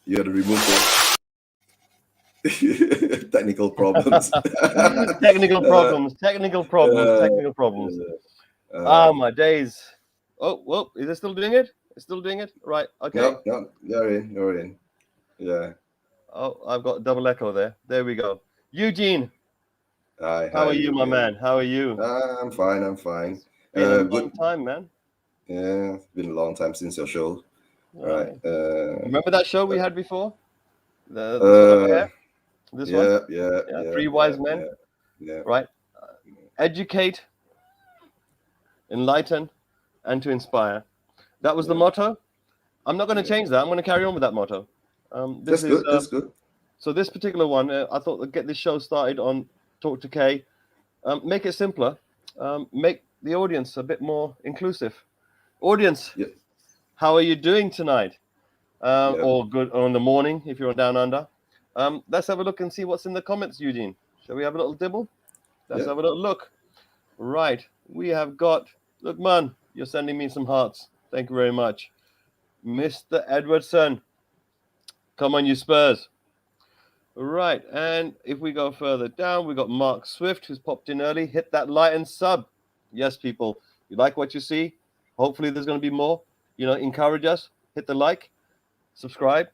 You had to remove the technical problems. Technical problems. Ah, my days. Oh, whoa, is it still doing it? It's still doing it? Right, okay. No, you're in. Yeah. Oh, I've got double echo there. There we go. Eugene, Hi, how are you, my Eugene. man? How are you? I'm fine. Been a Good. long time, man. Yeah, it's been a long time since your show. Right. Remember that show we had before? This one over here? This one? Yeah. Three wise men. Yeah. Right. Educate, enlighten, and to inspire. That was the motto. I'm not going to change that. I'm going to carry on with that motto. That's good. So this particular one, I thought to get this show started on Talk to K, make it simpler, make the audience a bit more inclusive. Audience, how are you doing tonight? Or good on the morning if you're down under. Let's have a look and see what's in the comments, Eugene. Shall we have a little dibble? Let's have a little look. Right, we have got, look, man, you're sending me some hearts. Thank you very much. Mr. Edwardson, come on, you Spurs. Right, and if we go further down, we got Mark Swift, who's popped in early. Hit that like and sub. Yes, people, you like what you see? Hopefully there's going to be more. You know, encourage us. Hit the like, subscribe,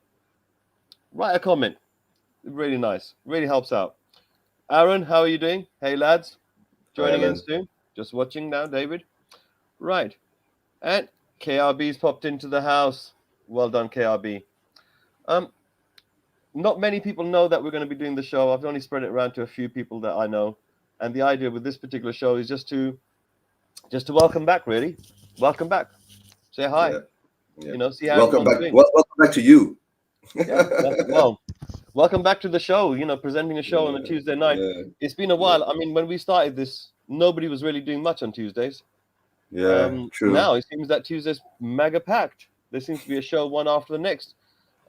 write a comment. Really nice. Really helps out. Aaron, how are you doing? Hey, lads. Joining in soon. Just watching now, David. Right. And KRB's popped into the house. Well done, KRB. Not many people know that we're going to be doing the show. I've only spread it around to a few people that I know. And the idea with this particular show is just to welcome back, really. Welcome back. Say hi. Yeah. You know, see how welcome back. Welcome back to you. Well, welcome back to the show. You know, presenting a show on a Tuesday night. It's been a while. I mean, when we started this, nobody was really doing much on Tuesdays. True. Now it seems that Tuesday's mega packed. There seems to be a show one after the next.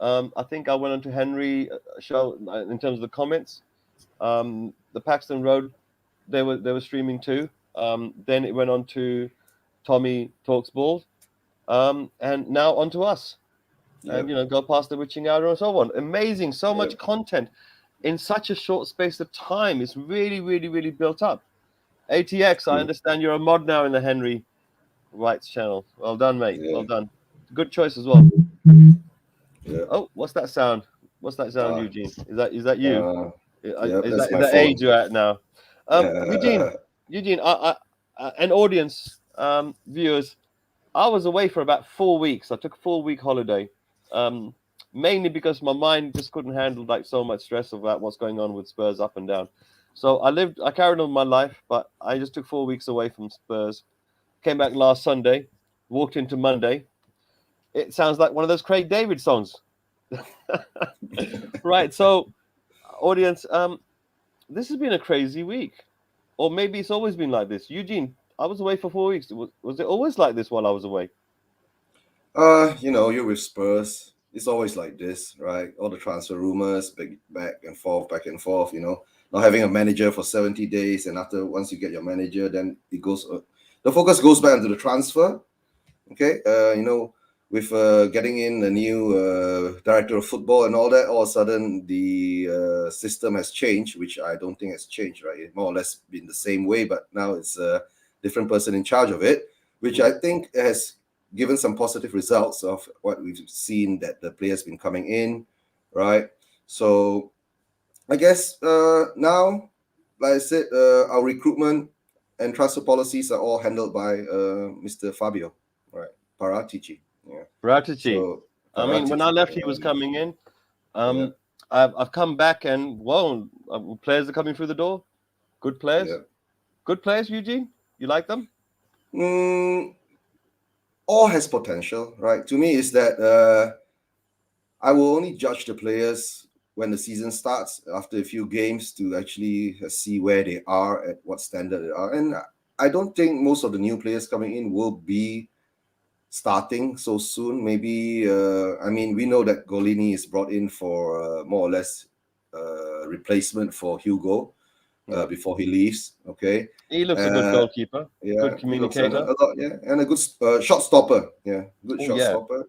I think I went on to Henry show in terms of the comments. The Paxton Road, they were streaming too. Then it went on to Tommy Talks Ball, and now on to us. And you know, go past the witching hour and so on. Amazing, so much content in such a short space of time. It's really built up. ATX, I understand you're a mod now in the Henry Rights channel. Well done, mate. Well done. Good choice as well. Oh, what's that sound? What's that sound, Eugene? Is that you? Is that age you're at now? Eugene, and audience, viewers, I was away for about 4 weeks. I took a 4-week holiday, mainly because my mind just couldn't handle like so much stress about what's going on with Spurs up and down. So I carried on my life, but I just took 4 weeks away from Spurs. Came back last Sunday, walked into Monday. It sounds like one of those Craig David songs. Right, so audience, this has been a crazy week. Or maybe it's always been like this. Eugene, I was away for 4 weeks. Was it always like this while I was away? You know, you're with Spurs. It's always like this, right? All the transfer rumors, back and forth, you know. Not having a manager for 70 days, and once you get your manager, then it goes, the focus goes back into the transfer. Okay, you know, with getting in a new director of football and all that, all of a sudden the system has changed, which I don't think has changed, right? It more or less been the same way, but now it's a different person in charge of it, which I think has given some positive results of what we've seen, that the players been coming in, right? So I guess now, like I said, our recruitment and transfer policies are all handled by Mr. Fabio, right? Paratici. Yeah. Paratici. So, I mean, when I left, he was coming in. I've come back, and whoa, players are coming through the door. Good players. Yeah. Good players, Eugene. You like them? All has potential, right? To me, is that I will only judge the players when the season starts, after a few games, to actually see where they are, at what standard they are. And I don't think most of the new players coming in will be starting so soon. Maybe, I mean, we know that Golini is brought in for more or less replacement for Hugo before he leaves. Okay. He looks a good goalkeeper, good communicator. And a good shot stopper. Yeah, good shot stopper.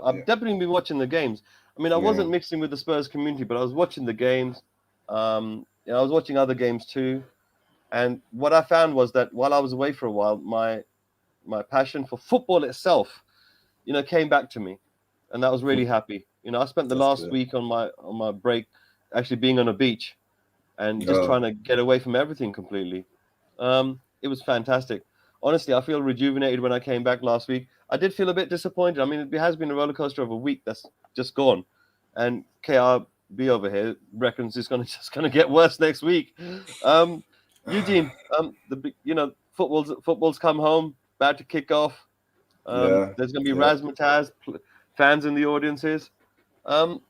I've definitely been watching the games. I mean, I Yeah. wasn't mixing with the Spurs community, but I was watching the games. I was watching other games too. And what I found was that while I was away for a while, my passion for football itself, came back to me, and that was really happy. I spent the That's last good. week on my break actually being on a beach and just Oh, trying to get away from everything completely. It was fantastic. Honestly, I feel rejuvenated when I came back last week. I did feel a bit disappointed. I mean, it has been a roller coaster of a week that's just gone, and KRB over here reckons it's gonna just gonna get worse next week. Um, Eugene, football's come home, about to kick off. yeah. There's gonna be Yeah. razzmatazz, fans in the audiences. Um,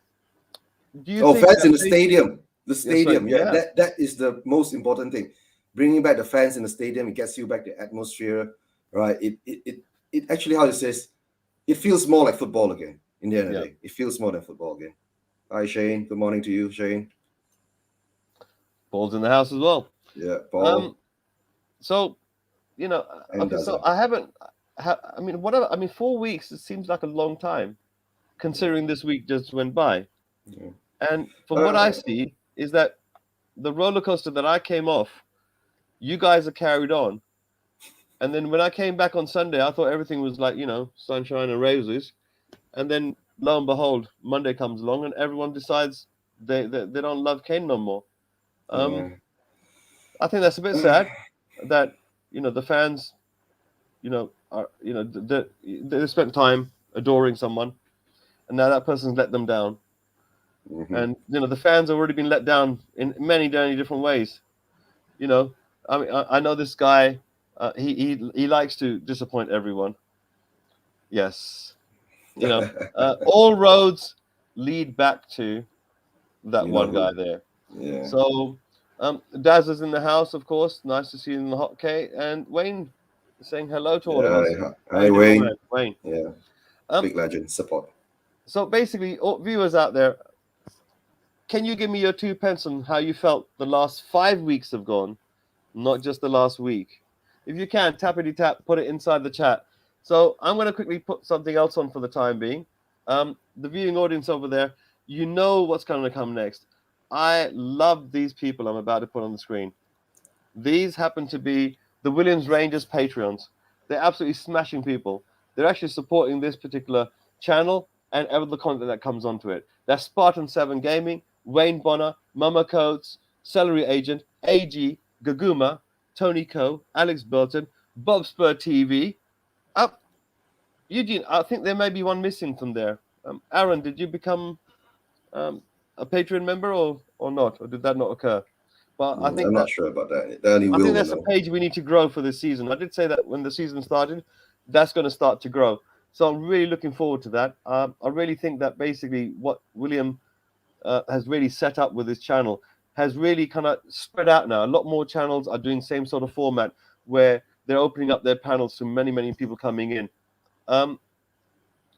do you Oh, think fans that in the basically? stadium. The Yes, so stadium. Yeah, yeah, that is the most important thing. Bringing back the fans in the stadium, it gets you back the atmosphere, right? It actually, how it says, it feels more like football again. In the end of yeah. the day, it feels more than football again. Hi, Shane. Good morning to you, Shane. Paul's in the house as well. Yeah, Um, Paul so and okay, so Daza. I haven't. I mean, whatever. I mean, 4 weeks. It seems like a long time, Yeah, considering this week just went by. yeah. And from what I Uh, see, is that the roller coaster that I came off, you guys are carried on. And then when I came back on Sunday, I thought everything was like sunshine and roses. And then lo and behold, Monday comes along, and everyone decides they don't love Kane no more. Um, yeah. I think that's a bit sad that the fans are they spent time adoring someone, and now that person's let them down. Mhm. And the fans have already been let down in many many different ways. You know, I mean, I know this guy. He likes to disappoint everyone. Yes, all roads lead back to that You know one guy who? there. Yeah, So, Daz is in the house, of course. Nice to see you in the hot K. And Wayne is saying hello to all of yeah. us. Hi, How hi, you doing, my man? Wayne. Wayne. Yeah, Um, big legend support. so basically, all viewers out there, can you give me your 2 pence on how you felt the last 5 weeks have gone, not just the last week? If you can, tappity tap, put it inside the chat. So I'm going to quickly put something else on for the time being. The viewing audience over there, you know what's going to come next. I love these people I'm about to put on the screen. These happen to be the Williams Rangers Patreons. They're absolutely smashing people. They're actually supporting this particular channel and every the content that comes onto it. That's Spartan 7 Gaming, Wayne Bonner, Mama Coates, Celery Agent, AG, Gaguma, Tony Co, Alex Burton, Bob Spur TV. Up, Eugene, I think there may be one missing from there. Aaron, did you become um, a Patreon member or not? Or did that not occur? But I I'm think not that sure about that. Only I think Will that's a know. page we need to grow for this season. I did say that when the season started, that's going to start to grow. So I'm really looking forward to that. I really think that basically what William has really set up with his channel has really kind of spread out now. A lot more channels are doing same sort of format where they're opening up their panels to many, many people coming in. Um,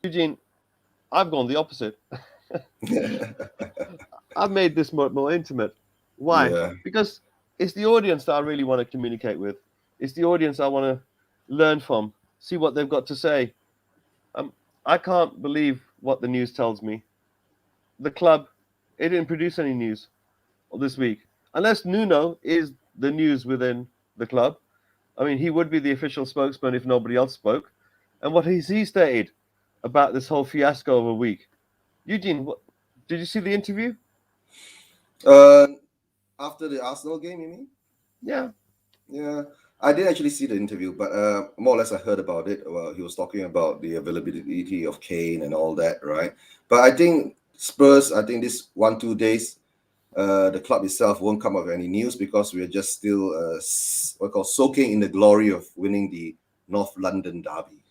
Eugene, I've gone the opposite. I've made this more intimate. Why? Yeah, Because it's the audience that I really want to communicate with. It's the audience I want to learn from, see what they've got to say. Um, I can't believe what the news tells me. The club, it didn't produce any news this week, unless Nuno is the news within the club. I mean, he would be the official spokesman if nobody else spoke. And what has he stated about this whole fiasco of a week? Eugene, did you see the interview? uh, after the Arsenal game, you mean? Yeah. Yeah, I didn't actually see the interview, but more or less I heard about it. Well, he was talking about the availability of Kane and all that, right? But I think Spurs, I think this 1 2 days, the club itself won't come up with any news because we are just still what called soaking in the glory of winning the North London derby.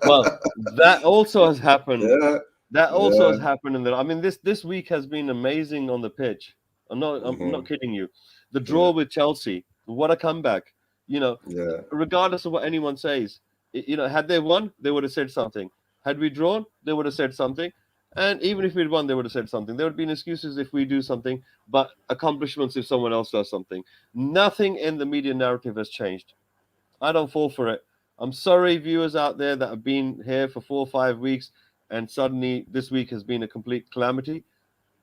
Well, that also has happened. Yeah, That also yeah, has happened in the. I mean, this week has been amazing on the pitch. I'm not mhm, kidding you. The yeah, draw with Chelsea, what a comeback! You know, yeah, regardless of what anyone says, had they won, they would have said something. Had we drawn, they would have said something. And even if we'd won, they would have said something. There would have been excuses if we do something, but accomplishments if someone else does something. Nothing in the media narrative has changed. I don't fall for it. I'm sorry, viewers out there that have been here for 4 or 5 weeks and suddenly this week has been a complete calamity.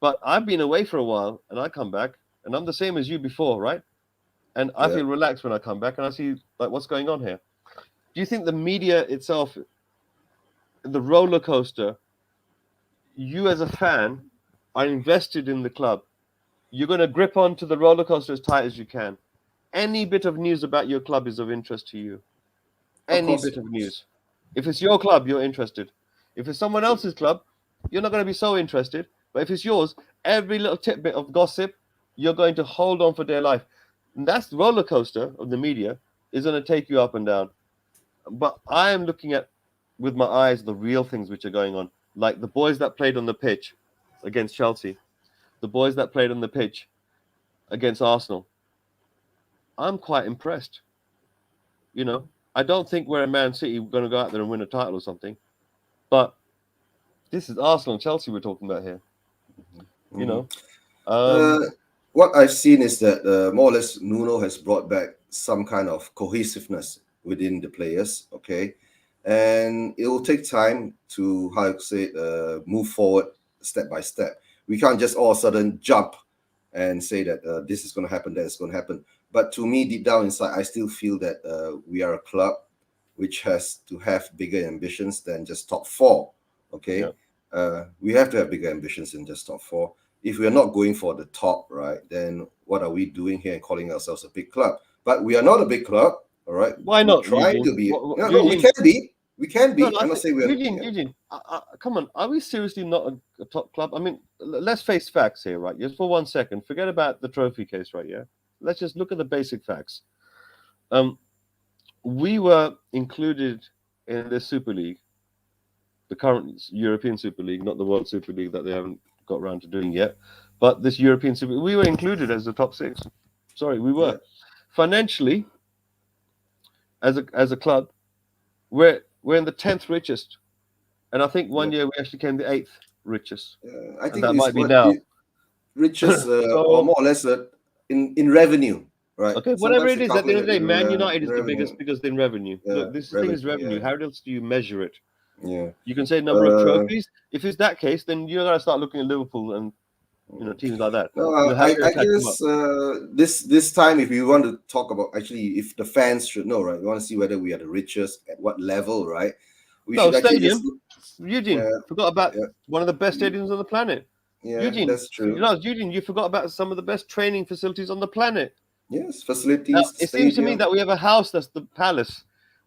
But I've been away for a while, and I come back, and I'm the same as you before, right? And I Yeah. feel relaxed when I come back, and I see like what's going on here. Do you think the media itself, the roller coaster, you as a fan are invested in the club? You're going to grip onto the roller coaster as tight as you can. Any bit of news about your club is of interest to you. Of Any course. bit of news. If it's your club, you're interested. If it's someone True. else's club, you're not going to be so interested. But if it's yours, every little tidbit of gossip, you're going to hold on for dear life. And that's the roller coaster of the media is going to take you up and down. But I am looking at with my eyes the real things which are going on, like the boys that played on the pitch against Chelsea, the boys that played on the pitch against Arsenal. I'm quite impressed. You know, I don't think we're a Man City going to go out there and win a title or something, but this is Arsenal and Chelsea we're talking about here. You Mhm. know, Uh, um, what I've seen is that more or less Nuno has brought back some kind of cohesiveness within the players. Okay, and it will take time to how to say move forward step by step. We can't just all of a sudden jump and say that this is going to happen, that is going to happen. But to me, deep down inside, I still feel that we are a club which has to have bigger ambitions than just top four. yeah. Okay, we have to have bigger ambitions than just top four. If we are not going for the top, right, then what are we doing here and calling ourselves a big club? But we are not a big club, all right. Why We're not, trying Eugene? to be. No, no, we Eugene, can be. We can no, be. no, I I'm not think saying we're. Eugene, Yeah. Eugene, come on. Are we seriously not a top club? I mean, let's face facts here, right? Just for 1 second, forget about the trophy case, right? Yeah, let's just look at the basic facts. Um, we were included in the Super League, the current European Super League, not the World Super League that they haven't got around to doing yet, but this European Super. We were included as the top six. Sorry, we Yeah. were financially as a club. We're in the 10th richest, and I think Yeah. one year we actually came the 8th richest, I and think that it's might be what now. it reaches, or So more or less, in revenue, right? okay, whatever Sometimes it they is, at the end calculate of the it day, Man United in is the revenue. biggest because in revenue. Yeah, Look, this thing is revenue. revenue. Yeah, How else do you measure it? yeah. You can say number of Uh, trophies. If it's that case, then you got to start looking at Liverpool and teams like that. No, How you're I going to catch them up? guess this time, if you want to talk about actually, if the fans should know, right? You want to see whether we are the richest at what level, right? We No, should actually just stadium. look. Eugene, Yeah, forgot about yeah, one of the best stadiums on the planet. yeah. Eugene, That's true. Eugene, you forgot about some of the best training facilities on the planet. Yes, Now, facilities, the it seems to me stadium. that we have a house that's the palace,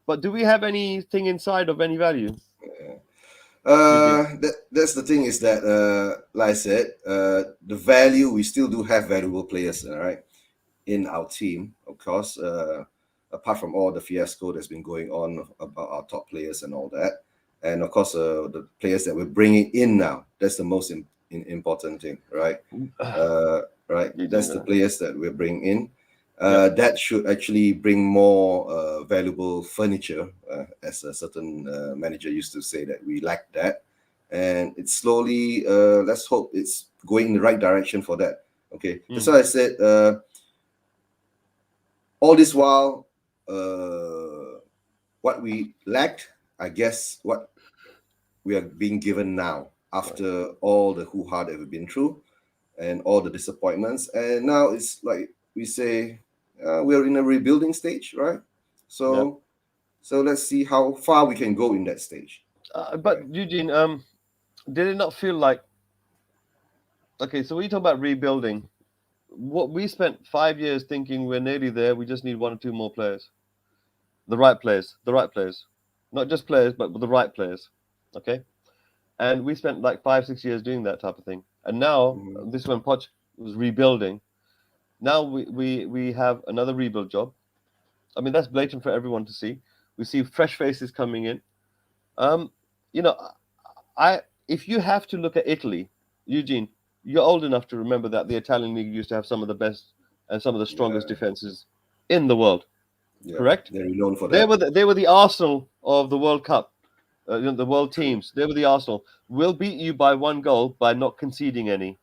but do we have anything inside of any value, Eugene? That's the thing is that like I said, the value, we still do have valuable players, all right, in our team, of course. Apart from all the fiasco that's been going on about our top players and all that, and of course the players that we're bringing in now, that's the most important thing, right? Right, Eugene, that's the players that we're bringing in. yeah. That should actually bring more valuable furniture, as a certain manager used to say that we lack that, and it's slowly. Let's hope it's going in the right direction for that. Okay, that's Mm. why I said all this while, what we lacked, I guess, what we are being given now Right. after all the hoo-ha that we've been through and all the disappointments. And now it's like we say, we're in a rebuilding stage, right? Yeah. So let's see how far we can go in that stage, But right? Eugene, did it not feel like okay? So when you talk about rebuilding, what we spent 5 years thinking we're nearly there. We just need one or two more players, the right players, not just players, but the right players. Okay, and we spent like 5 6 years doing that type of thing. And now Mhm. this is when Poch was rebuilding. Now we have another rebuild job. I mean that's blatant for everyone to see. We see fresh faces coming in. Um, you know, I if you have to look at Italy, Eugene, you're old enough to remember that the Italian league used to have some of the best and some of the strongest Yeah, defenses in the world. yeah, Correct? they're renowned for They that. were they were the Arsenal of the World Cup. The world True. teams. They were the Arsenal. We'll beat you by one goal by not conceding any.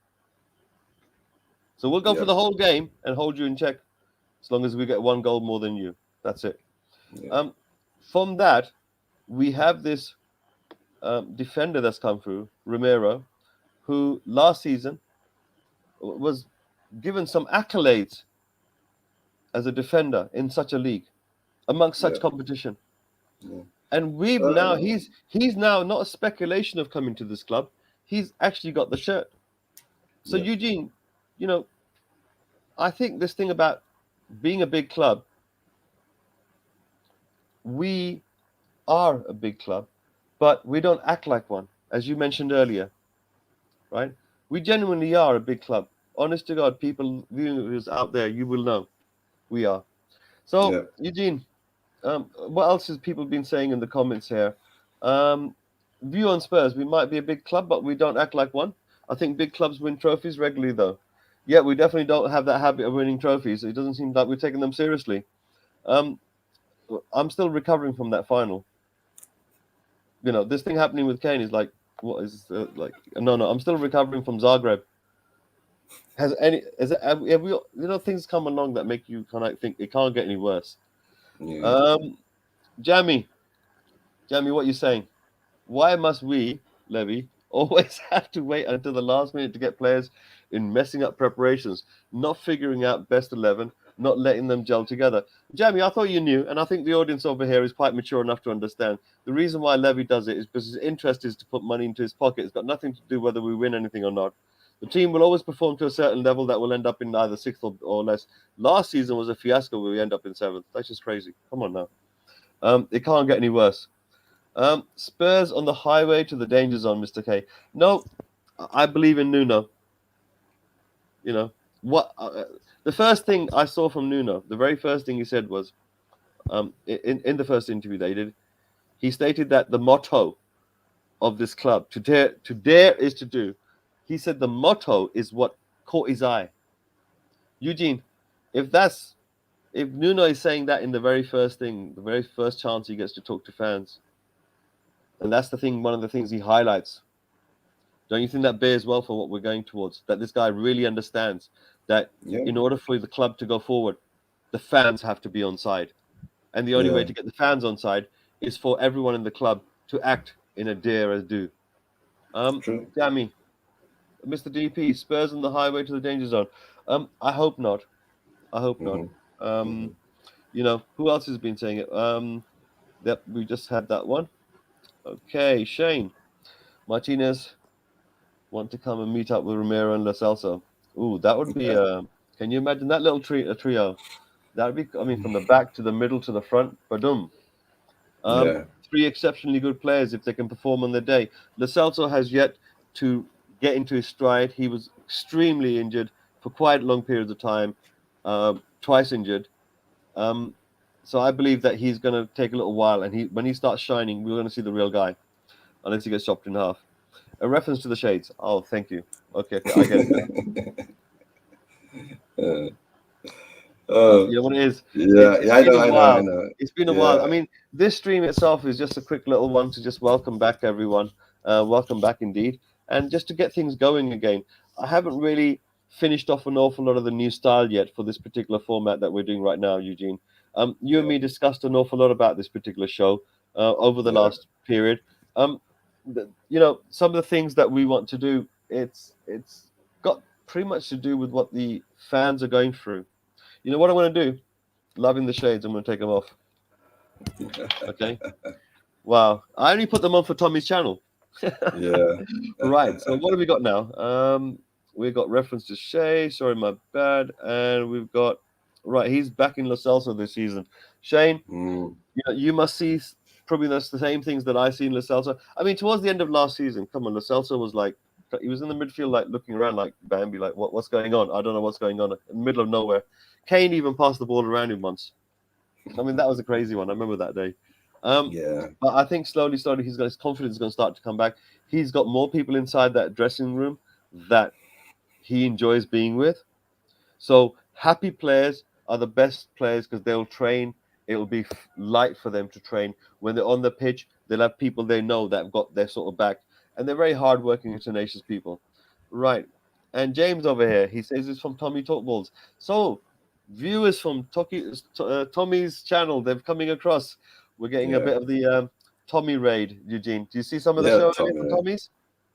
So we'll go for Yeah, the whole game and hold you in check as long as we get one goal more than you. That's it. yeah, Um, from that, we have this. defender that's come through, Romero, who last season was given some accolades as a defender in such a league amongst Yeah. such competition. Yeah. And we've now he's now not a speculation of coming to this club. He's actually got the shirt. So Yeah. Eugene, you know, I think this thing about being a big club, we are a big club, but we don't act like one, as you mentioned earlier, right? We genuinely are a big club. Honest to God, people viewers out there, you will know we are. So Yeah. Eugene, what else has people been saying in the comments here? Um, view on Spurs: we might be a big club, but we don't act like one. I think big clubs win trophies regularly, though. Yeah, we definitely don't have that habit of winning trophies. It doesn't seem like we're taking them seriously. Um, I'm still recovering from that final. This thing happening with Kane is like, what is like? No, no, I'm still recovering from Zagreb. Have we, things come along that make you kind of think it can't get any worse. Yeah. Um, Jamie, what you saying? Why must we, Levy, always have to wait until the last minute to get players in messing up preparations, not figuring out best 11, not letting them gel together? Jamie, I thought you knew, and I think the audience over here is quite mature enough to understand. The reason why Levy does it is because his interest is to put money into his pocket. It's got nothing to do whether we win anything or not. The team will always perform to a certain level that will end up in either sixth or less. Last season was a fiasco where we end up in seventh. That's just crazy. Come on now. It can't get any worse. Spurs on the highway to the danger zone, Mr. K. No, I believe in Nuno. You know what? The first thing I saw from Nuno, the very first thing he said was, in the first interview they did, he stated that the motto of this club, to dare is to do. He said the motto is what caught his eye. Eugene, if that's if Nuno is saying that in the very first thing, the very first chance he gets to talk to fans, and that's the thing, one of the things he highlights. Don't you think that bears well for what we're going towards? That this guy really understands that Yeah. in order for the club to go forward, the fans have to be on side. And the only way Yeah. to get the fans on side is for everyone in the club to act in a dare as do. True. Dammy, Mr. DP, Spurs on the highway to the danger zone. I hope not. I hope not. Mm-hmm. Um, Mm-hmm. who else has been saying it? Yep, we just had that one. Okay, Shane Martinez want to come and meet up with Romero and Lo Celso. Ooh, that would be. Yeah. Can you imagine that little trio? That would be. I mean, from the back to the middle to the front. Badum. Um, Yeah. three exceptionally good players if they can perform on the day. Lo Celso has yet to get into his stride. He was extremely injured for quite long periods of time. Twice injured. Um, so I believe that he's going to take a little while, and when he starts shining, we're going to see the real guy, unless he gets chopped in half. A reference to the shades. Oh, thank you. Okay, okay, I get it now. uh, uh, You know what it is? yeah. It's Yeah. I been know. a I know. I while. know. It's been a while. I Yeah. mean, this stream itself is just a quick little one to just welcome back everyone. Welcome back indeed, and just to get things going again. I haven't really finished off an awful lot of the new style yet for this particular format that we're doing right now, Eugene. You and Yeah. me discussed an awful lot about this particular show over the Yeah. last period. Some of the things that we want to do. It's got pretty much to do with what the fans are going through. You know what I'm going to do? Loving the shades. I'm going to take them off. Okay. Wow. I only put them on for Tommy's channel. Yeah. Right. So what have we got now? We've got reference to Shay. Sorry, my bad. And we've got right. He's back in Lo Celso this season. Shane, Mm. you must see probably that's the same things that I see in Lo Celso. I mean, towards the end of last season, come on, Lo Celso was like he was in the midfield, like looking around like Bambi, like what's going on? I don't know what's going on in the middle of nowhere. Kane even passed the ball around him once. I mean, that was a crazy one. I remember that day. Um, Yeah. but I think slowly, he's got his confidence is going to start to come back. He's got more people inside that dressing room that he enjoys being with. So happy players are the best players because they'll train. It'll be light for them to train. When they're on the pitch, they'll have people they know that have got their sort of back. And they're very hardworking and tenacious people. Right. And James over here, he says it's from Tommy Talkballs. So viewers from Tommy's channel, they're coming across. We're getting a Yeah. bit of the Tommy raid, Eugene. Do you see some of the Yeah, show Tommy. from Tommy's?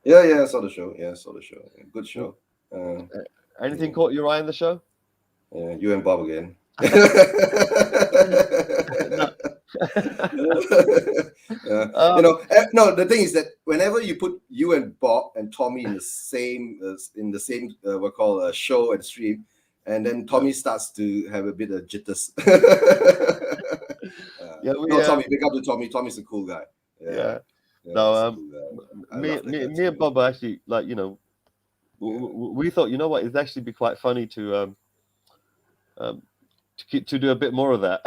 Yeah, I saw the show. Yeah, I saw the show. Yeah, good show. Anything caught your eye in the show? You and Bob again. No. No. The thing is that whenever you put you and Bob and Tommy in the same what call a show and stream, and then Tommy starts to have a bit of jitters. Tommy, big up to Tommy. Tommy's a cool guy. Yeah. He's No, a cool guy. me and Bob are actually like, we thought, you know what, it'd actually be quite funny to do a bit more of that.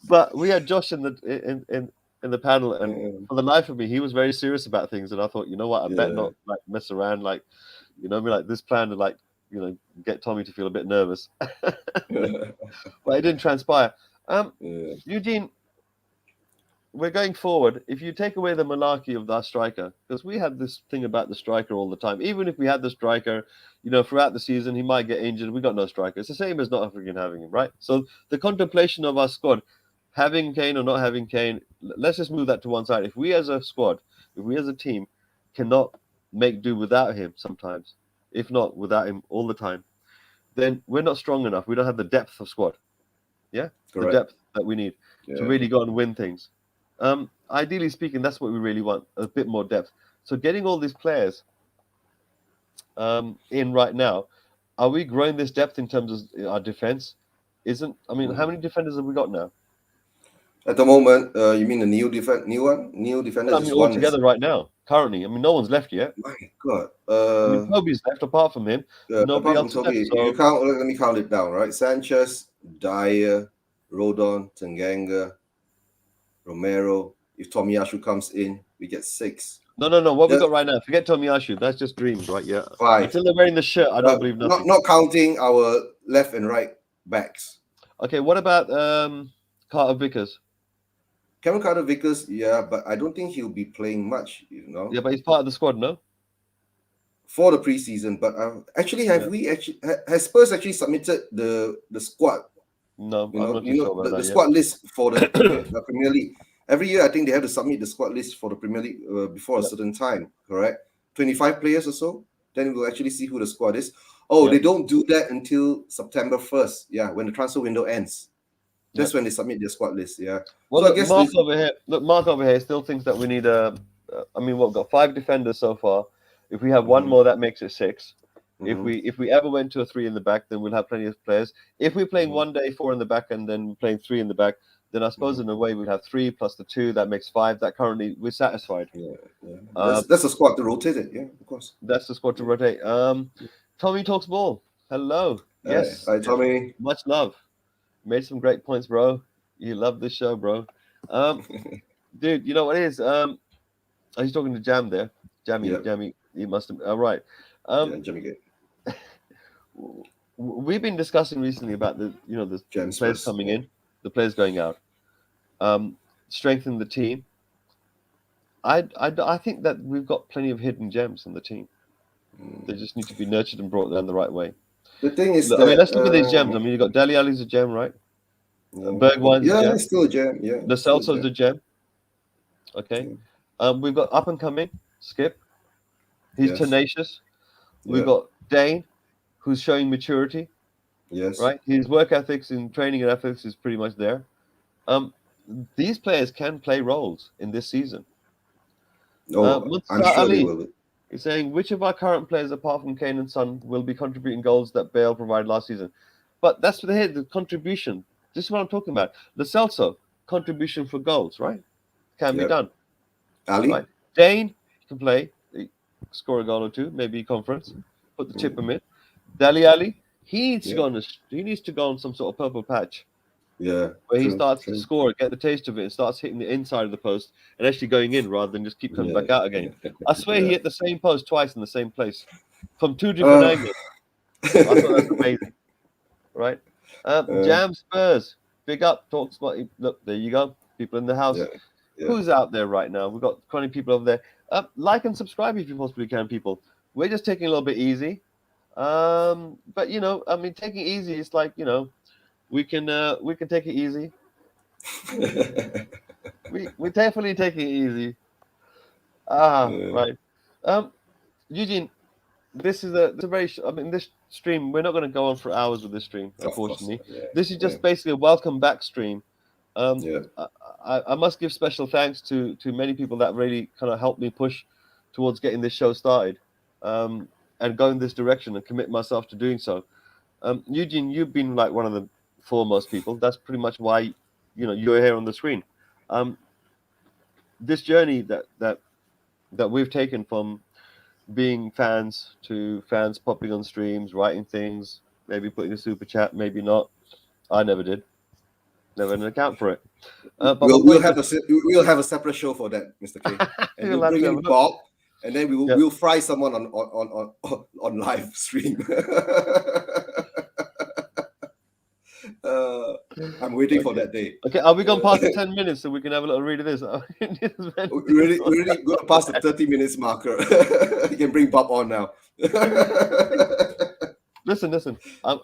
But we had Josh in the panel, and for the life of me, he was very serious about things, and I thought, you know what, I bet not like mess around, like, like this plan to like, get Tommy to feel a bit nervous. But it didn't transpire. Eugene, we're going forward. If you take away the malarkey of our striker, because we had this thing about the striker all the time. Even if we had the striker, throughout the season, he might get injured. We got no striker. It's the same as not having him, right? So the contemplation of our squad, having Kane or not having Kane, let's just move that to one side. If we as a squad, if we as a team cannot make do without him sometimes, if not without him all the time, then we're not strong enough. We don't have the depth of squad. Yeah? Correct. The depth that we need to really go and win things. Ideally speaking, that's what we really want, a bit more depth. So getting all these players in right now, are we growing this depth in terms of our defense? How many defenders have we got now? At the moment, you mean the new defenders? All together right now, currently. No one's left yet. My God. Toby's left apart from him. Nobody else Toby, left, so... you count. Let me count it down. Right, Sanchez, Dyer, Rodon, Tanganga, Romero. If Tomiyasu comes in, we get 6. No. What we got right now? Forget Tomiyasu. That's just dreams, right? Yeah. 5. Until they're wearing the shirt, I don't believe nothing. Not counting our left and right backs. Okay, what about Carter Vickers? Kevin Carter Vickers, yeah, but I don't think he'll be playing much, Yeah, but he's part of the squad, no? For the preseason, but has Spurs actually submitted the squad? No, the squad list for the Premier League. Every year, I think they have to submit the squad list for the Premier League before a certain time, correct? 25 players or so. Then we'll actually see who the squad is. They don't do that until September 1st. Yeah, when the transfer window ends. That's when they submit their squad list. Yeah. Well, so I guess Mark over here still thinks that we need we've got 5 defenders so far. If we have one more, that makes it 6. If we ever went to a 3 in the back, then we'll have plenty of players. If we're playing one day 4 in the back and then playing 3 in the back, then I suppose in a way we'd have 3 plus the 2. That makes 5. That currently we're satisfied. Yeah. That's a squad to rotate it. Yeah, of course. That's the squad to rotate. Tommy Talks Ball. Hello. Yes. Hi, Tommy. Much love. Made some great points, bro. You love this show, bro. Dude, you know what it is? He's talking to Jam there. Jammy. He must have. All right. Jammy. We've been discussing recently about the players coming in, the players going out, strengthening the team. I think that we've got plenty of hidden gems in the team. They just need to be nurtured and brought down the right way. The thing is, let's look at these gems. You've got Dele Alli's a gem, right? Bergwijn's a gem. Still a gem. Yeah, the Celso's a gem. Okay. We've got up and coming Skip. He's tenacious. We've got Dane, who's showing maturity. Yes. Right. His work ethics in training and ethics is pretty much there. These players can play roles in this season. I'm sure they will. He's saying, which of our current players, apart from Kane and Son, will be contributing goals that Bale provided last season? But that's the contribution. This is what I'm talking about. The Celso, contribution for goals, right? Can be done. Ali? Right. Dane can play, score a goal or 2, maybe conference, put the chip him in. Dele Alli, he needs to go on some sort of purple patch. Yeah. Where he starts to score, get the taste of it, and starts hitting the inside of the post and actually going in rather than just keep coming back out again. I swear he hit the same post twice in the same place from 2 different angles. I thought that's amazing. Right? Jam Spurs, big up, talks about. Look, there you go. People in the house. Who's out there right now? We've got 20 people over there. Like and subscribe if you possibly can, people. We're just taking a little bit easy. But taking it easy is like, we can take it easy. We're definitely taking it easy. Ah, Yeah, right. Eugene, this is a very. I mean, this stream we're not going to go on for hours with this stream, of course. unfortunately. Yeah, This is yeah, just basically a welcome back stream. Um, yeah. I must give special thanks to many people that really kind of helped me push towards getting this show started, and go in this direction and commit myself to doing so. Eugene, you've been like one of the foremost people. That's pretty much why you're here on the screen. Um, this journey that we've taken from being fans to fans popping on streams, writing things, maybe putting a super chat, maybe not. I never did. Never had an account for it. But my We'll point have is, we'll have a separate show for that, Mr. K, and you'll we'll have bring to have in a look. Bob, and then Yeah. we'll fry someone on live stream. I'm waiting for that day. Okay, are we gone past the 10 minutes so we can have a little read of this? We're really going to pass the 30 minutes marker. You can bring Bob on now. Listen. I'll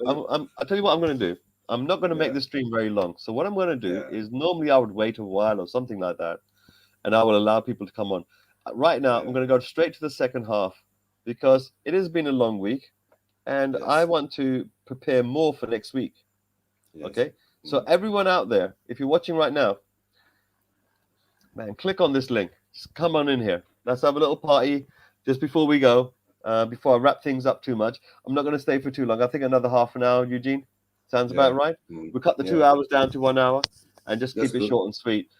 tell you what I'm going to do. I'm not going to make Yeah. the stream very long. So what I'm going to do Yeah. is normally I would wait a while or something like that, and I will allow people to come on. Right now, I'm going to go straight to the second half because it has been a long week, and Yes. I want to prepare more for next week. Yes. Okay, so everyone out there, if you're watching right now, man, click on this link. Just come on in here. Let's have a little party just before we go. Before I wrap things up too much, I'm not going to stay for too long. I think another half an hour, Eugene. Sounds about right. We'll cut the 2 hours down to 1 hour and just That's keep it good. short and sweet.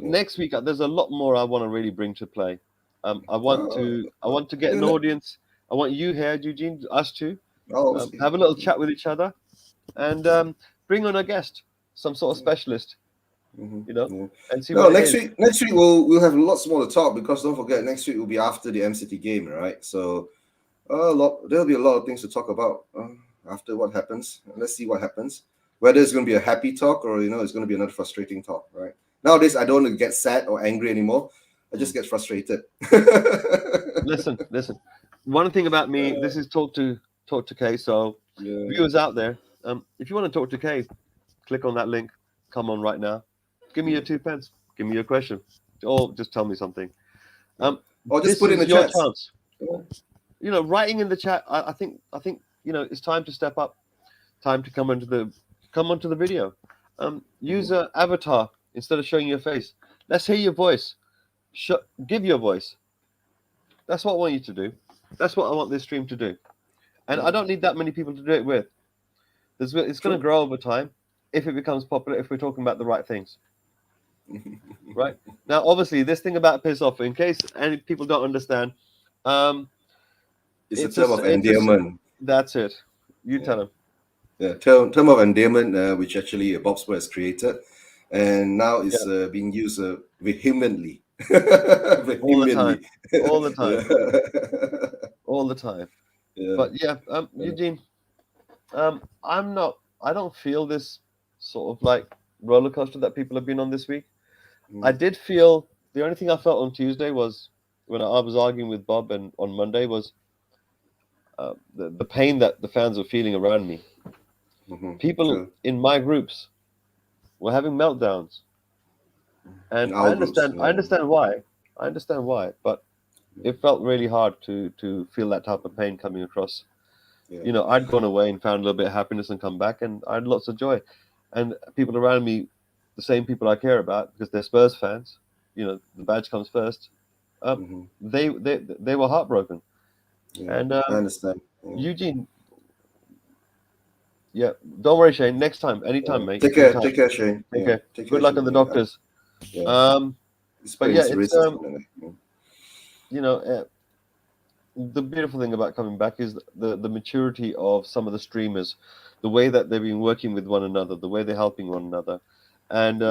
Next week, there's a lot more I want to really bring to play. I want to get an audience. I want you here, Eugene, us two, have a little chat with each other, and bring on a guest, some sort of specialist, and see what next week we'll have lots more to talk, because don't forget, next week will be after the MCT game, right? So there'll be a lot of things to talk about after what happens. Let's see what happens. Whether it's going to be a happy talk or it's going to be another frustrating talk, right? Nowadays, I don't want to get sad or angry anymore. I just get frustrated. Listen. One thing about me, this is talk to Kay. So viewers out there, if you want to talk to Kay, click on that link. Come on right now. Give me your 2 pence. Give me your question, or just tell me something. Or just put in the your chat. chance. Writing in the chat. I think it's time to step up. Time to come onto the video. Use an avatar instead of showing your face. Let's hear your voice. Give your voice. That's what I want you to do. That's what I want this stream to do. And I don't need that many people to do it with. It's going to grow over time if it becomes popular, if we're talking about the right things. Right? Now, obviously, this thing about piss off, in case any people don't understand, it's a term of endearment. That's it. You tell them. Yeah, term of endearment, which actually Bob Spur has created, and now it's being used vehemently. All the time. Yeah. But Eugene, I don't feel this sort of like roller coaster that people have been on this week. I did feel, the only thing I felt on Tuesday was when I was arguing with Bob, and on Monday was the pain that the fans were feeling around me. People in my groups were having meltdowns, and I understand why, but it felt really hard to feel that type of pain coming across. I'd gone away and found a little bit of happiness and come back, and I had lots of joy, and people around me, the same people I care about because they're Spurs fans, the badge comes first. They were heartbroken, and I understand. Eugene. Yeah, don't worry, Shane. Next time, anytime, mate. Take care, Shane. Take care. Good luck on the doctors. But yeah, it's the beautiful thing about coming back is the maturity of some of the streamers, the way that they've been working with one another, the way they're helping one another, and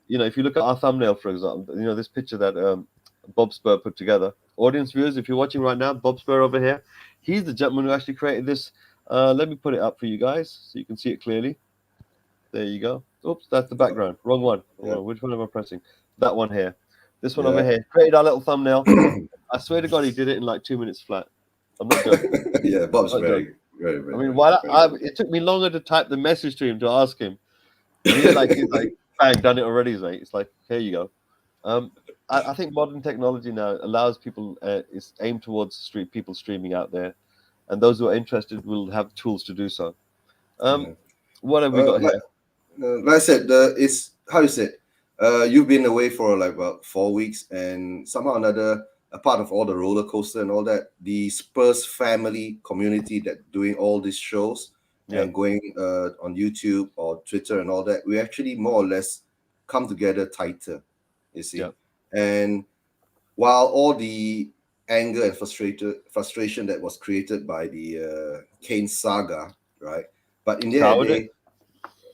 if you look at our thumbnail, for example, this picture that Bob Spur put together. Audience viewers, if you're watching right now, Bob Spur over here, he's the gentleman who actually created this. Let me put it up for you guys so you can see it clearly. There you go. Oops, that's the background. Wrong one. Which one am I pressing? That one here. This one over here. Created our little thumbnail. I swear to God, he did it in like 2 minutes flat. I'm not joking. Bob's very. I mean, it took me longer to type the message to him to ask him. And he's like, bang, done it already, mate. It's like, here you go. I think modern technology now allows people, it's aimed towards people streaming out there, and those who are interested will have tools to do so. Yeah. What have we got Like, here? like I said, it's how you said. You've been away for like about 4 weeks, and somehow or another, a part of all the roller coaster and all that, the Spurs family community that doing all these shows Yeah, and going on YouTube or Twitter and all that, we actually more or less come together tighter. You yeah. see, and while all the anger and frustration that was created by the Kane saga, right? But in the end of Soured the it.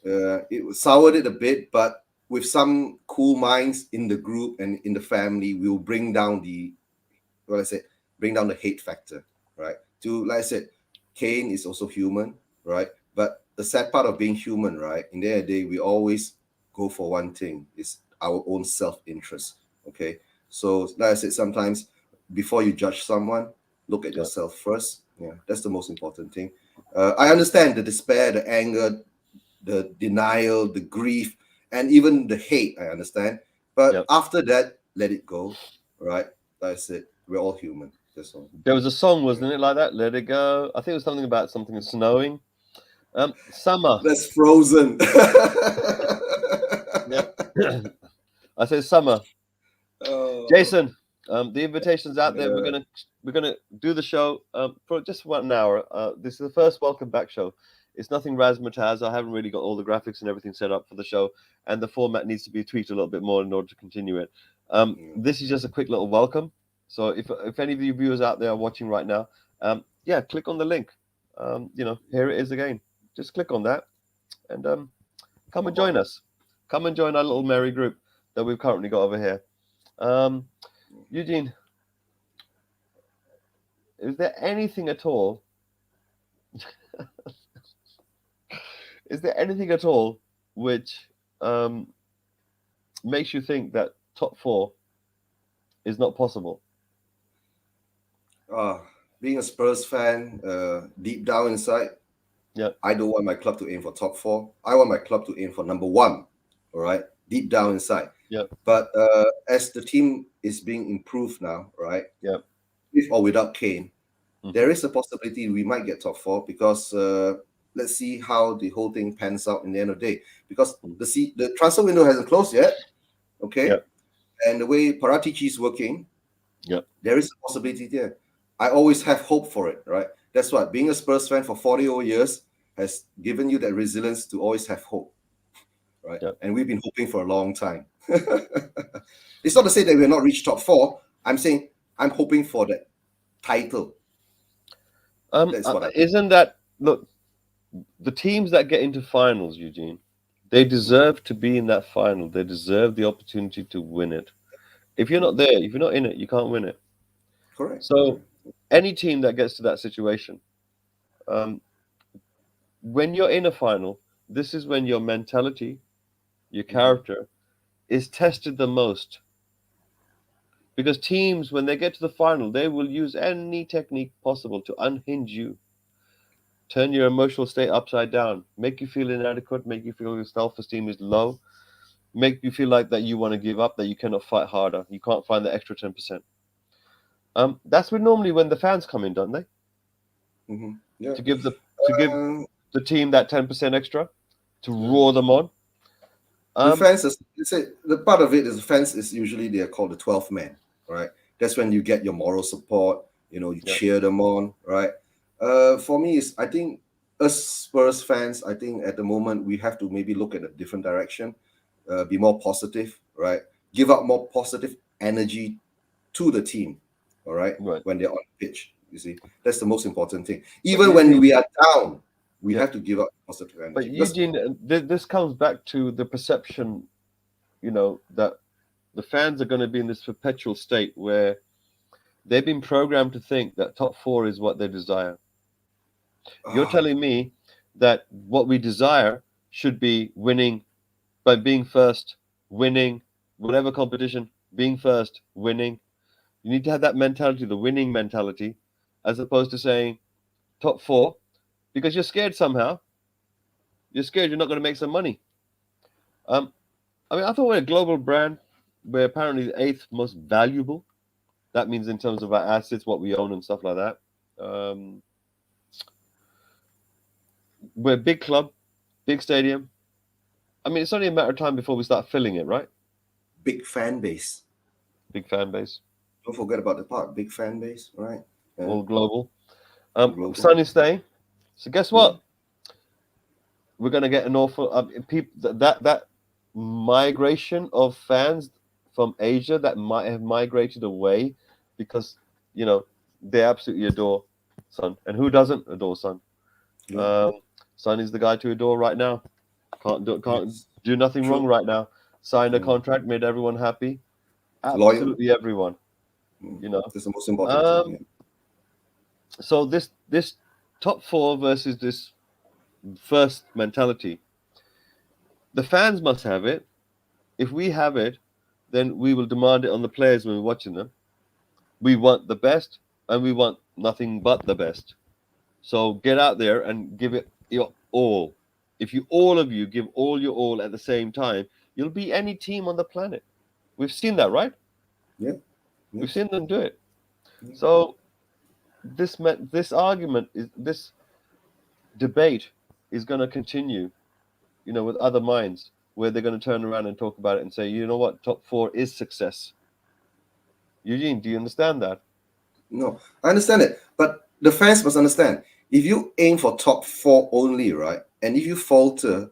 day, it soured it a bit, but with some cool minds in the group and in the family, we will bring down the what I said, bring down the hate factor, right? To like I said, Kane is also human, right? But the sad part of being human, right? In the end of the day, we always go for one thing: is our own self-interest. Okay, so like I said, sometimes before you judge someone, look at Yeah, yourself first. Yeah, that's the most important thing. I understand the despair, the anger, the denial, the grief, and even the hate. I understand, yeah. but after that, let it go. Right? That's it. We're all human. That's all. There was a song, wasn't it, like that? Let it go. I think it was something about something snowing. Summer. That's Frozen. Yeah. I said summer. Oh, Jason, the invitation's out there. yeah. We're gonna do the show for just 1 hour. This is the first welcome back show. It's nothing razzmatazz. I haven't really got all the graphics and everything set up for the show, and the format needs to be tweaked a little bit more in order to continue it. Yeah. This is just a quick little welcome. So if any of you viewers out there are watching right now, yeah, click on the link. Here it is again. Just click on that and come and join us. Come and join our little merry group that we've currently got over here. Um, Eugene, is there anything at all? Is there anything at all which um, makes you think that top four is not possible? Uh, Being a Spurs fan, deep down inside, Yeah, I don't want my club to aim for top four. I want my club to aim for number one. All right, deep down inside. yeah, But as the team is being improved now, right, yeah. with or without Kane, Hmm. there is a possibility we might get top four because let's see how the whole thing pans out in the end of the day. Because the transfer window hasn't closed yet, Yeah, okay, and the way Paratici is working, yeah, there is a possibility there. I always have hope for it, right? That's what being a Spurs fan for 40 over years has given you that resilience to always have hope, right? yeah. And we've been hoping for a long time. It's not to say that we're not reached top four. I'm saying I'm hoping for that title. That's what I. Isn't that look? The teams that get into finals, Eugene, they Mhm. deserve to be in that final. They deserve the opportunity to win it. If you're not Mhm. there, if you're not in it, you can't win it. Correct. So Correct. any team that gets to that situation, um, when you're in a final, this is when your mentality, your Mhm. character is tested the most. Because teams, when they get to the final, they will use any technique possible to unhinge you, turn your emotional state upside down, make you feel inadequate, make you feel your self esteem is low, make you feel like that you want to give up, that you cannot fight harder, you can't find the extra 10%. That's when normally when the fans come in, don't they? Yeah. To give to give Um, the team that 10% extra, to yeah. roar them on. The Um, fans is you say the part of it is the fans is usually they are called the 12th man, right? That's when you get your moral support. You yeah, cheer them on, right? For me, is I think us Spurs fans, I think at the moment we have to maybe look at a different direction, be more positive, right? Give up more positive energy to the team, all right, right. when they're on the pitch. You see, that's the most important thing. But Even when Eugene, we are down, we yeah, have to give up positive but energy because Eugene, this comes back to the perception, that the fans are going to be in this perpetual state where they've been programmed to think that top four is what they desire. You're ah, telling me that what we desire should be winning by being first, winning whatever competition, being first, winning. You need to have that mentality, the winning mentality, as opposed to saying top four because you're scared somehow. You're scared you're not going to make some money. Um, I mean, I thought we're a global brand. We're apparently the eighth most valuable. That means in terms of our assets, what we own and stuff like that. We're a big club, big stadium. I mean, it's only a matter of time before we start filling it, right? Big fan base. Big fan base, Don't forget about the part. Big fan base, right? Yeah. all global. Global. Sun is staying. So guess Yeah. what? We're gonna get an awful people that migration of fans from Asia that might have migrated away because you know they absolutely adore Sun, and who doesn't adore Sun? Yeah. Sun is the guy to adore right now. Can't Yes. do nothing True. wrong right now. Signed a Mm. contract, made everyone happy. Loyal. Absolutely everyone. Mm. You know. That's the most important thing. Um, so this top four versus this first mentality. The fans must have it. If we have it, then we will demand it on the players when we're watching them. We want the best, and we want nothing but the best. So get out there and give it your all. If you all of you give all your all at the same time, you'll beat any team on the planet. We've seen that, right? Yeah. We've Yes. seen them do it. Yeah. So this argument is this debate is going to continue, with other minds where they're going to turn around and talk about it and say, you know what, top four is success. Eugene, do you understand that? No, I understand it, but the fans must understand. If you aim for top four only, right, and if you falter,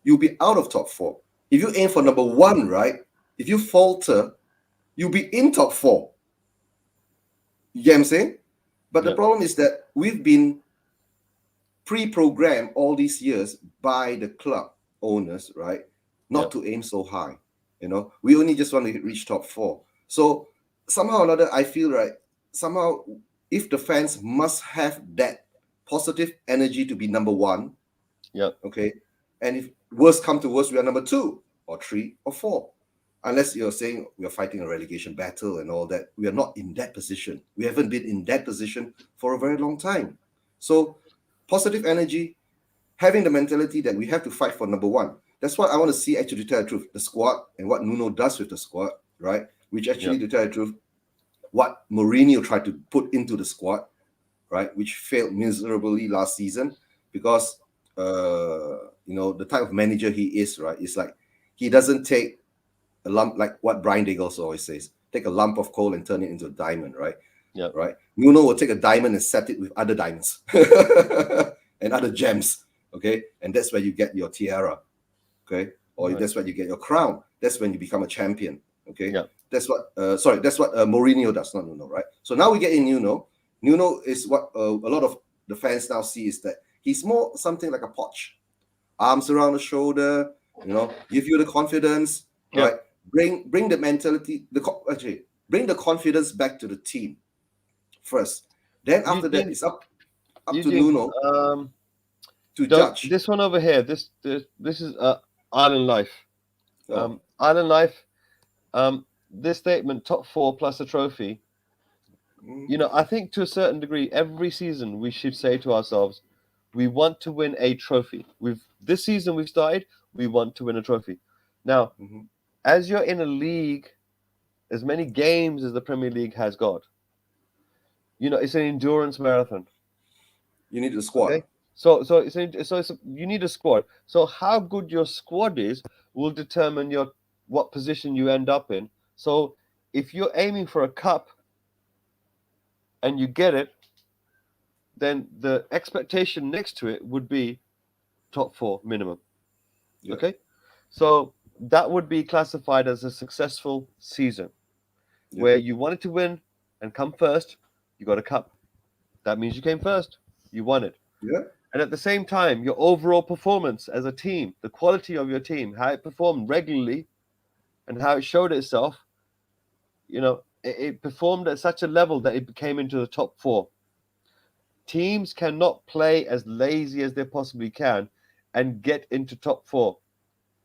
you'll be out of top four. If you aim for number one, right, if you falter, you'll be in top four. You get what I'm saying? But the Yeah. problem is that we've been pre-programmed all these years by the club owners, right, not to aim so high. We only just want to reach top four. So somehow or another, I feel, right, somehow if the fans must have that positive energy to be number one, Yeah. okay, and if worst come to worst, we are number two or three or four. Unless you're saying we are fighting a relegation battle and all that, we are not in that position. We haven't been in that position for a very long time. So positive energy, having the mentality that we have to fight for number one. That's what I want to see, actually, to tell the truth, the squad and what Nuno does with the squad, right? Which actually, to tell the truth, what Mourinho tried to put into the squad, right? Which failed miserably last season because, the type of manager he is, right? It's like he doesn't take a lump, like what Brian Dagels always says, take a lump of coal and turn it into a diamond, right? Yeah. Right. Nuno will take a diamond and set it with other diamonds and other gems. Okay. And that's where you get your tiara. Okay. Or Right. that's where you get your crown. That's when you become a champion. Okay. Yeah. That's what Mourinho does, not Nuno, right? So now we get in Nuno. Nuno is what a lot of the fans now see, is that he's more something like a Poch. Arms around the shoulder, give you the confidence, Yeah. right? Bring the mentality, bring the confidence back to the team first. Then after that, it's up to Eugene, Nuno to don't, judge. this one over here, this is Island Life. Oh. Island Life, this statement, top four plus a trophy. I think to a certain degree, every season we should say to ourselves, we want to win a trophy. This season we've started, we want to win a trophy. Now, as you're in a league, as many games as the Premier League has got, it's an endurance marathon. You need the squad. Okay? You need a squad. So how good your squad is will determine what position you end up in. So if you're aiming for a cup and you get it, then the expectation next to it would be top four minimum. Yeah. Okay? So that would be classified as a successful season where you wanted to win and come first, you got a cup. That means you came first. You won it. Yeah. And at the same time, your overall performance as a team, the quality of your team, how it performed regularly and how it showed itself, it performed at such a level that it came into the top four. Teams cannot play as lazy as they possibly can and get into top four.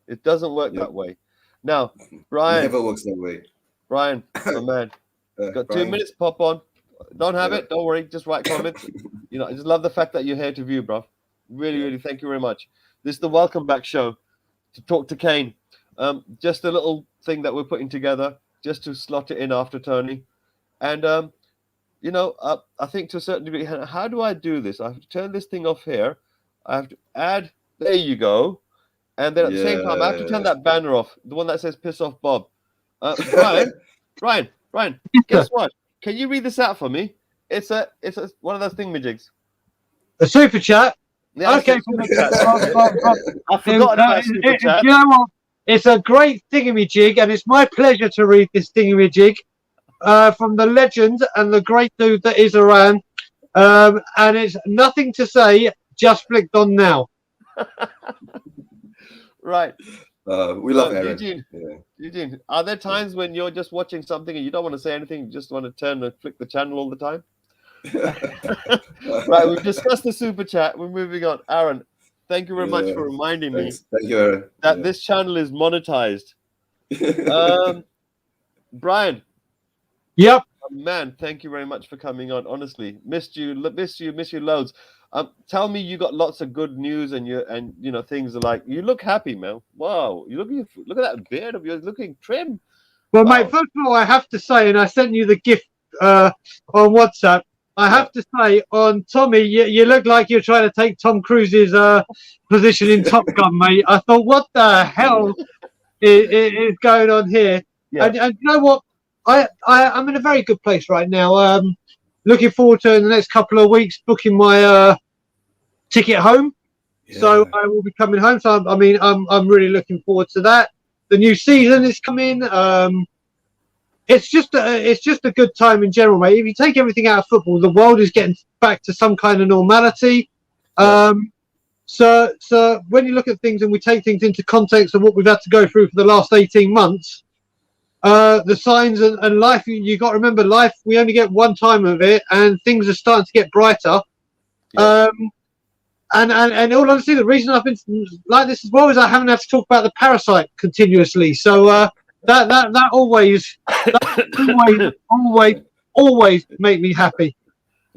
It doesn't work that way. Now, Brian. Never works that way. Brian, my man. Got 2 Brian. minutes, pop on. Don't have it, don't worry, just write comments. I just love the fact that you're here to view, bro. Really, really, thank you very much. This is the Welcome Back show to talk to Kane. Just a little thing that we're putting together just to slot it in after Tony. And I think to a certain degree, how do I do this? I have to turn this thing off here. I have to add. There you go. And then at the same time, I have to turn that banner off, the one that says "Piss off, Bob." Brian, guess what? Can you read this out for me? It's one of those thingamajigs. A super chat. Yeah, Okay, I've forgotten about super chat. You know what? It's a great thingamajig, and it's my pleasure to read this thingamajig from the legend and the great dude that is Iran. And it's nothing to say, just flicked on now. Right. We love Aaron. Eugene, are there times when you're just watching something and you don't want to say anything, you just want to turn and flick the channel all the time? Right, we've discussed the super chat. We're moving on. Aaron, thank you very much for reminding me Thank you, Aaron. that this channel is monetized. Brian. Yep. Man, thank you very much for coming on. Honestly, miss you loads. Tell me you got lots of good news and things are like, you look happy, man. Wow, look at that beard of yours, looking trim. Well, mate, first of all, I have to say, and I sent you the gift on WhatsApp. I have to say, on Tommy, you look like you're trying to take Tom Cruise's position in Top Gun, mate. I thought, what the hell is going on here? Yeah. And you know what? I'm in a very good place right now. Looking forward to in the next couple of weeks booking my ticket home. Yeah. So I will be coming home. So I'm really looking forward to that. The new season is coming. It's just a good time in general, mate. If you take everything out of football, the world is getting back to some kind of normality. Yeah. So when you look at things and we take things into context of what we've had to go through for the last 18 months. The signs and life, you got to remember, life, we only get one time of it, and things are starting to get brighter. Yeah. And all honesty, the reason I've been like this as well is I haven't had to talk about the parasite continuously. So that always make me happy.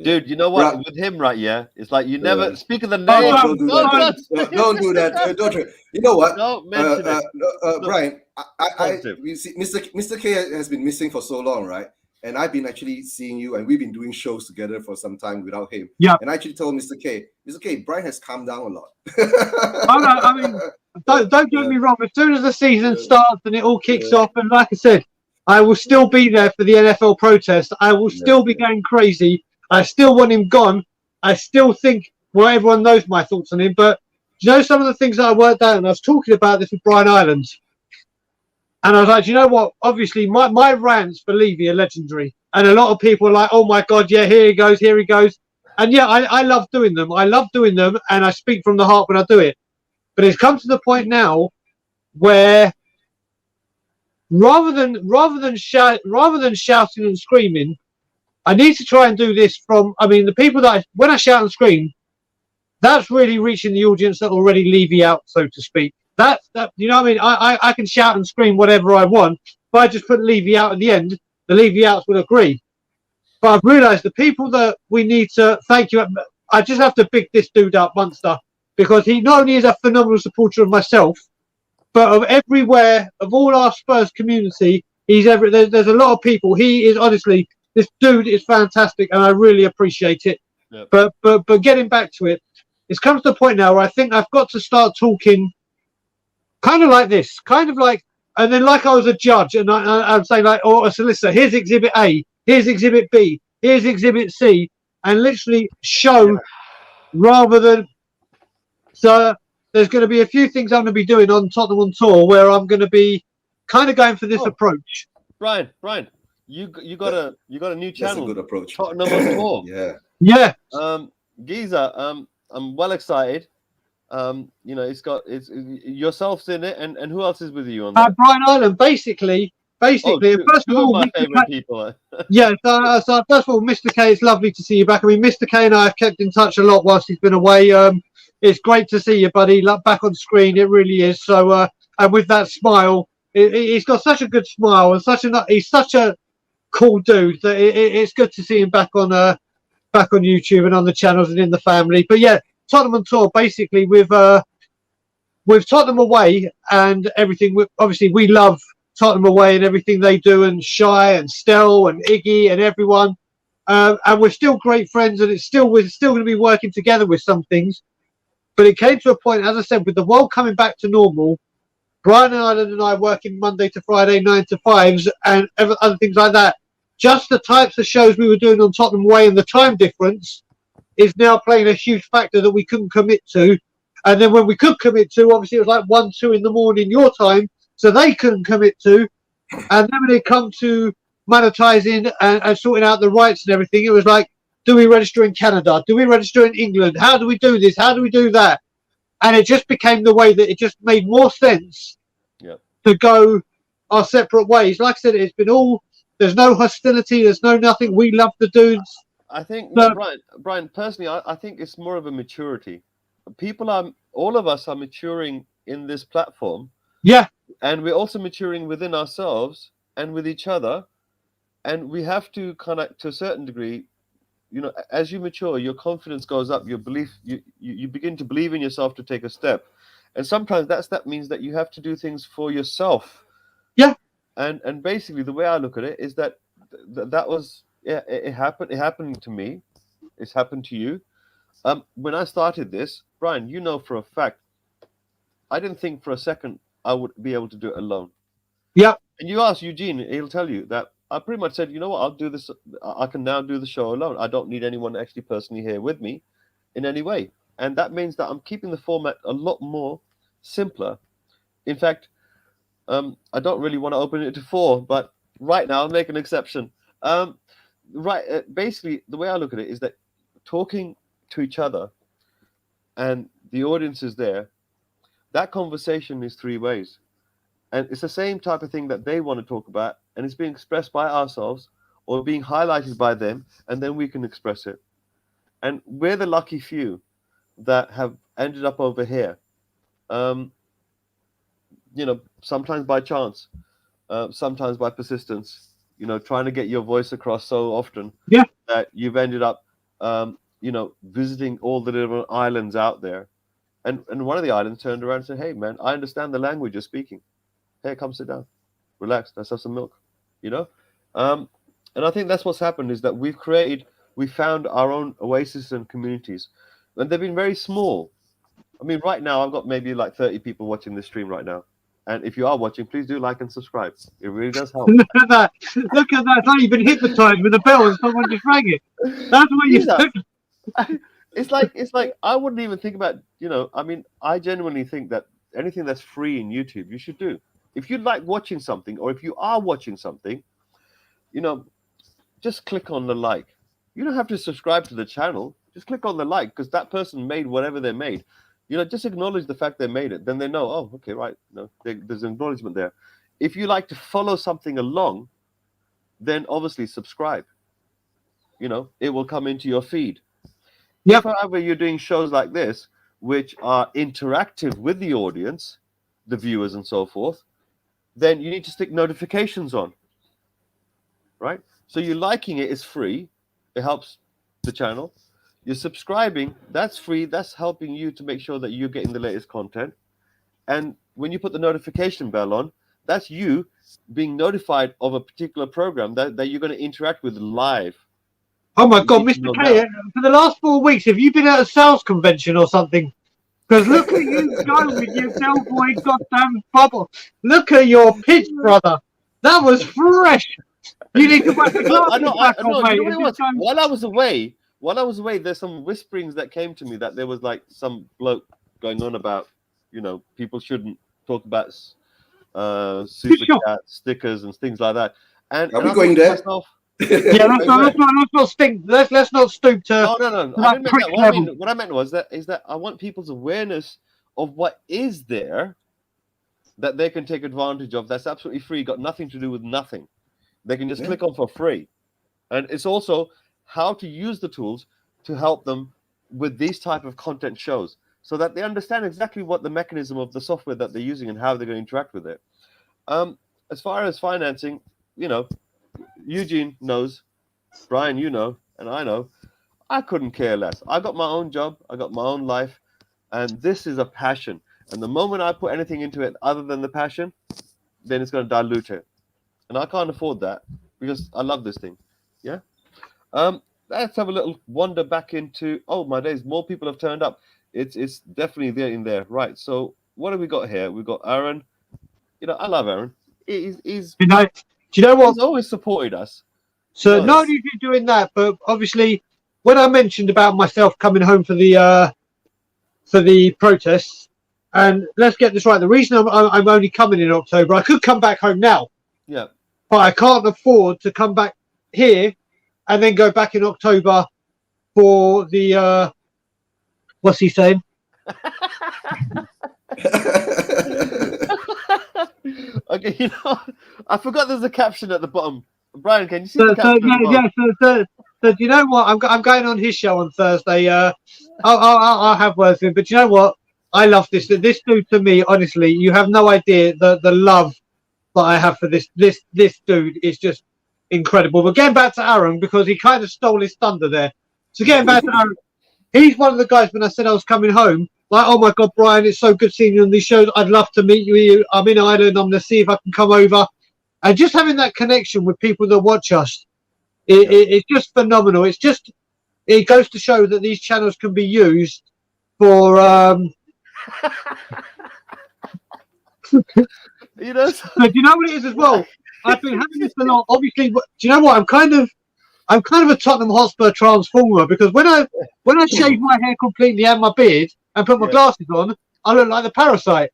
Dude, you know what? Right. With him, right? Yeah, it's like you never speak of the name. Don't do that. Don't. You know what? Don't mention it. Brian, you see, Mr. K has been missing for so long, right? And I've been actually seeing you, and we've been doing shows together for some time without him. Yeah. And I actually told Mr. K, Brian has calmed down a lot. Don't get me wrong. As soon as the season starts and it all kicks off, and like I said, I will still be there for the NFL protest. I will still be going crazy. I still want him gone. I still think, well, everyone knows my thoughts on him, but you know some of the things that I worked out, and I was talking about this with Brian Ireland, and I was like, you know what? Obviously, my rants for Levy are legendary, and a lot of people are like, oh my God, yeah, here he goes, and yeah, I love doing them. I love doing them, and I speak from the heart when I do it. But it's come to the point now where rather than shouting and screaming, I need to try and do this from, the people that when I shout and scream, that's really reaching the audience that already Levy out, so to speak. That you know what I mean? I can shout and scream whatever I want. If I just put Levy out at the end, the Levy outs will agree. But I've realised the people that we need to thank you. I just have to pick this dude up, Munster, because he not only is a phenomenal supporter of myself, but of everywhere, of all our Spurs community, there's a lot of people. He is honestly, this dude is fantastic, and I really appreciate it. Yep. But getting back to it, it's come to the point now where I think I've got to start talking kind of like this, and then like I was a judge, and I'm saying like, or a solicitor, here's Exhibit A, here's Exhibit B, here's Exhibit C, and literally show rather than. So there's going to be a few things I'm going to be doing on Tottenham on Tour where I'm going to be kind of going for this approach. Brian. You got a new channel. That's a good approach. Tottenham on Tour. Yeah. Giza, I'm well excited. It's yourself's in it, and who else is with you on that? Brian Ireland, basically. First of all, my favorite people. Yeah. So first of all, MisterK, it's lovely to see you back. MisterK and I have kept in touch a lot whilst he's been away. It's great to see you, buddy. Back on screen, it really is. So, and with that smile, he's got such a good smile, and he's such a cool dude that it's good to see him back on YouTube and on the channels and in the family. But yeah, Tottenham on Tour, basically with with Tottenham away and everything, obviously we love Tottenham away and everything they do, and Shy and Stell and Iggy and everyone. And we're still great friends, and we're still going to be working together with some things. But it came to a point, as I said, with the world coming back to normal, Brian Ireland and I working Monday to Friday, 9 to 5s, and other things like that. Just the types of shows we were doing on Tottenham Way and the time difference is now playing a huge factor that we couldn't commit to. And then when we could commit to, obviously it was like 1, 2 in the morning your time, so they couldn't commit to. And then when it come to monetizing and sorting out the rights and everything, it was like, do we register in Canada? Do we register in England? How do we do this? How do we do that? And it just became the way that it just made more sense to go our separate ways. Like I said, it's been there's no hostility, there's no nothing. We love the dudes. I think, So, Brian, personally, I think it's more of a maturity. All of us are maturing in this platform. Yeah. And we're also maturing within ourselves and with each other. And we have to kind of, to a certain degree, as you mature, your confidence goes up, your belief, you begin to believe in yourself to take a step. And sometimes that step means that you have to do things for yourself. Yeah. And basically the way I look at it is that that was, it happened to me. It's happened to you. When I started this, Brian, for a fact, I didn't think for a second I would be able to do it alone. Yeah. And you ask Eugene, he'll tell you that I pretty much said, you know what, I'll do this. I can now do the show alone. I don't need anyone actually personally here with me in any way. And that means that I'm keeping the format a lot more simpler. In fact, I don't really want to open it to 4, but right now I'll make an exception. Basically, the way I look at it is that talking to each other and the audience is there, that conversation is 3 ways. And it's the same type of thing that they want to talk about, and it's being expressed by ourselves or being highlighted by them, and then we can express it. And we're the lucky few that have ended up over here. Sometimes by chance, sometimes by persistence, trying to get your voice across so often that you've ended up, visiting all the little islands out there. And one of the islands turned around and said, hey, man, I understand the language you're speaking. Hey, come sit down, relax, let's have some milk, And I think that's what's happened is that we found our own oases and communities, and they've been very small. I mean, right now I've got maybe like 30 people watching this stream right now, and if you are watching, please do like and subscribe. It really does help. Look at that! Look at that! It's like you've been hypnotized with a bell and someone just rang it. That's what you. It's like I wouldn't even think about. I mean, I genuinely think that anything that's free in YouTube, you should do. If you like watching something, or if you are watching something, just click on the like. You don't have to subscribe to the channel. Just click on the like, because that person made whatever they made. Just acknowledge the fact they made it. Then they know, oh, okay, right. There's an acknowledgement there. If you like to follow something along, then obviously subscribe. It will come into your feed. Yep. If, however, you're doing shows like this, which are interactive with the audience, the viewers and so forth, then you need to stick notifications on, right? So you liking it is free. It helps the channel. You're subscribing, that's free. That's helping you to make sure that you're getting the latest content. And when you put the notification bell on, that's you being notified of a particular program that you're going to interact with live. Oh my God, Mr. K, for the last 4 weeks, have you been at a sales convention or something? Because look at you go with your Del Boy goddamn bubble. Look at your pitch, brother. That was fresh. You need to put the glasses back on, mate. While I was away, there's some whisperings that came to me that there was like some bloke going on about, people shouldn't talk about super chat stickers and things like that. And are we going there? Yeah, let's not stoop to. No. I didn't mean that. What I meant was that I want people's awareness of what is there that they can take advantage of. That's absolutely free. Got nothing to do with nothing. They can just click on for free. And it's also how to use the tools to help them with these type of content shows, so that they understand exactly what the mechanism of the software that they're using and how they're going to interact with it. As far as financing, Eugene knows, Brian, and I know, I couldn't care less. I got my own job, I got my own life, and this is a passion. And the moment I put anything into it other than the passion, then it's going to dilute it. And I can't afford that because I love this thing. Yeah. Let's have a little wander back into. Oh my days! More people have turned up. It's definitely there in there. Right. So what have we got here? We've got Aaron. I love Aaron. He's You know, do you know what? he's always supported us. So Nice. not only is he doing that, but obviously when I mentioned about myself coming home for the protests, and let's get this right, the reason I'm only coming in October, I could come back home now, Yeah. but I can't afford to come back here and then go back in October for the what's he saying? Okay, I forgot there's a caption at the bottom. Brian, can you see the caption? So do you know what? I'm going on his show on Thursday. I'll have words with him. But you know what? I love this. This dude, to me, honestly, you have no idea the love that I have for this dude is just incredible. But getting back to Aaron, because he kind of stole his thunder there. So getting back to Aaron, he's one of the guys when I said I was coming home, like, oh my God, Brian, it's so good seeing you on these shows. I'd love to meet you. I'm in Ireland. I'm going to see if I can come over. And just having that connection with people that watch us, it's just phenomenal. It goes to show that these channels can be used for But you know what it is as well? I've been having this a lot. Obviously, do you know what? I'm kind of a Tottenham Hotspur transformer, because when I shave my hair completely and my beard and put my glasses on, I look like the Parasite.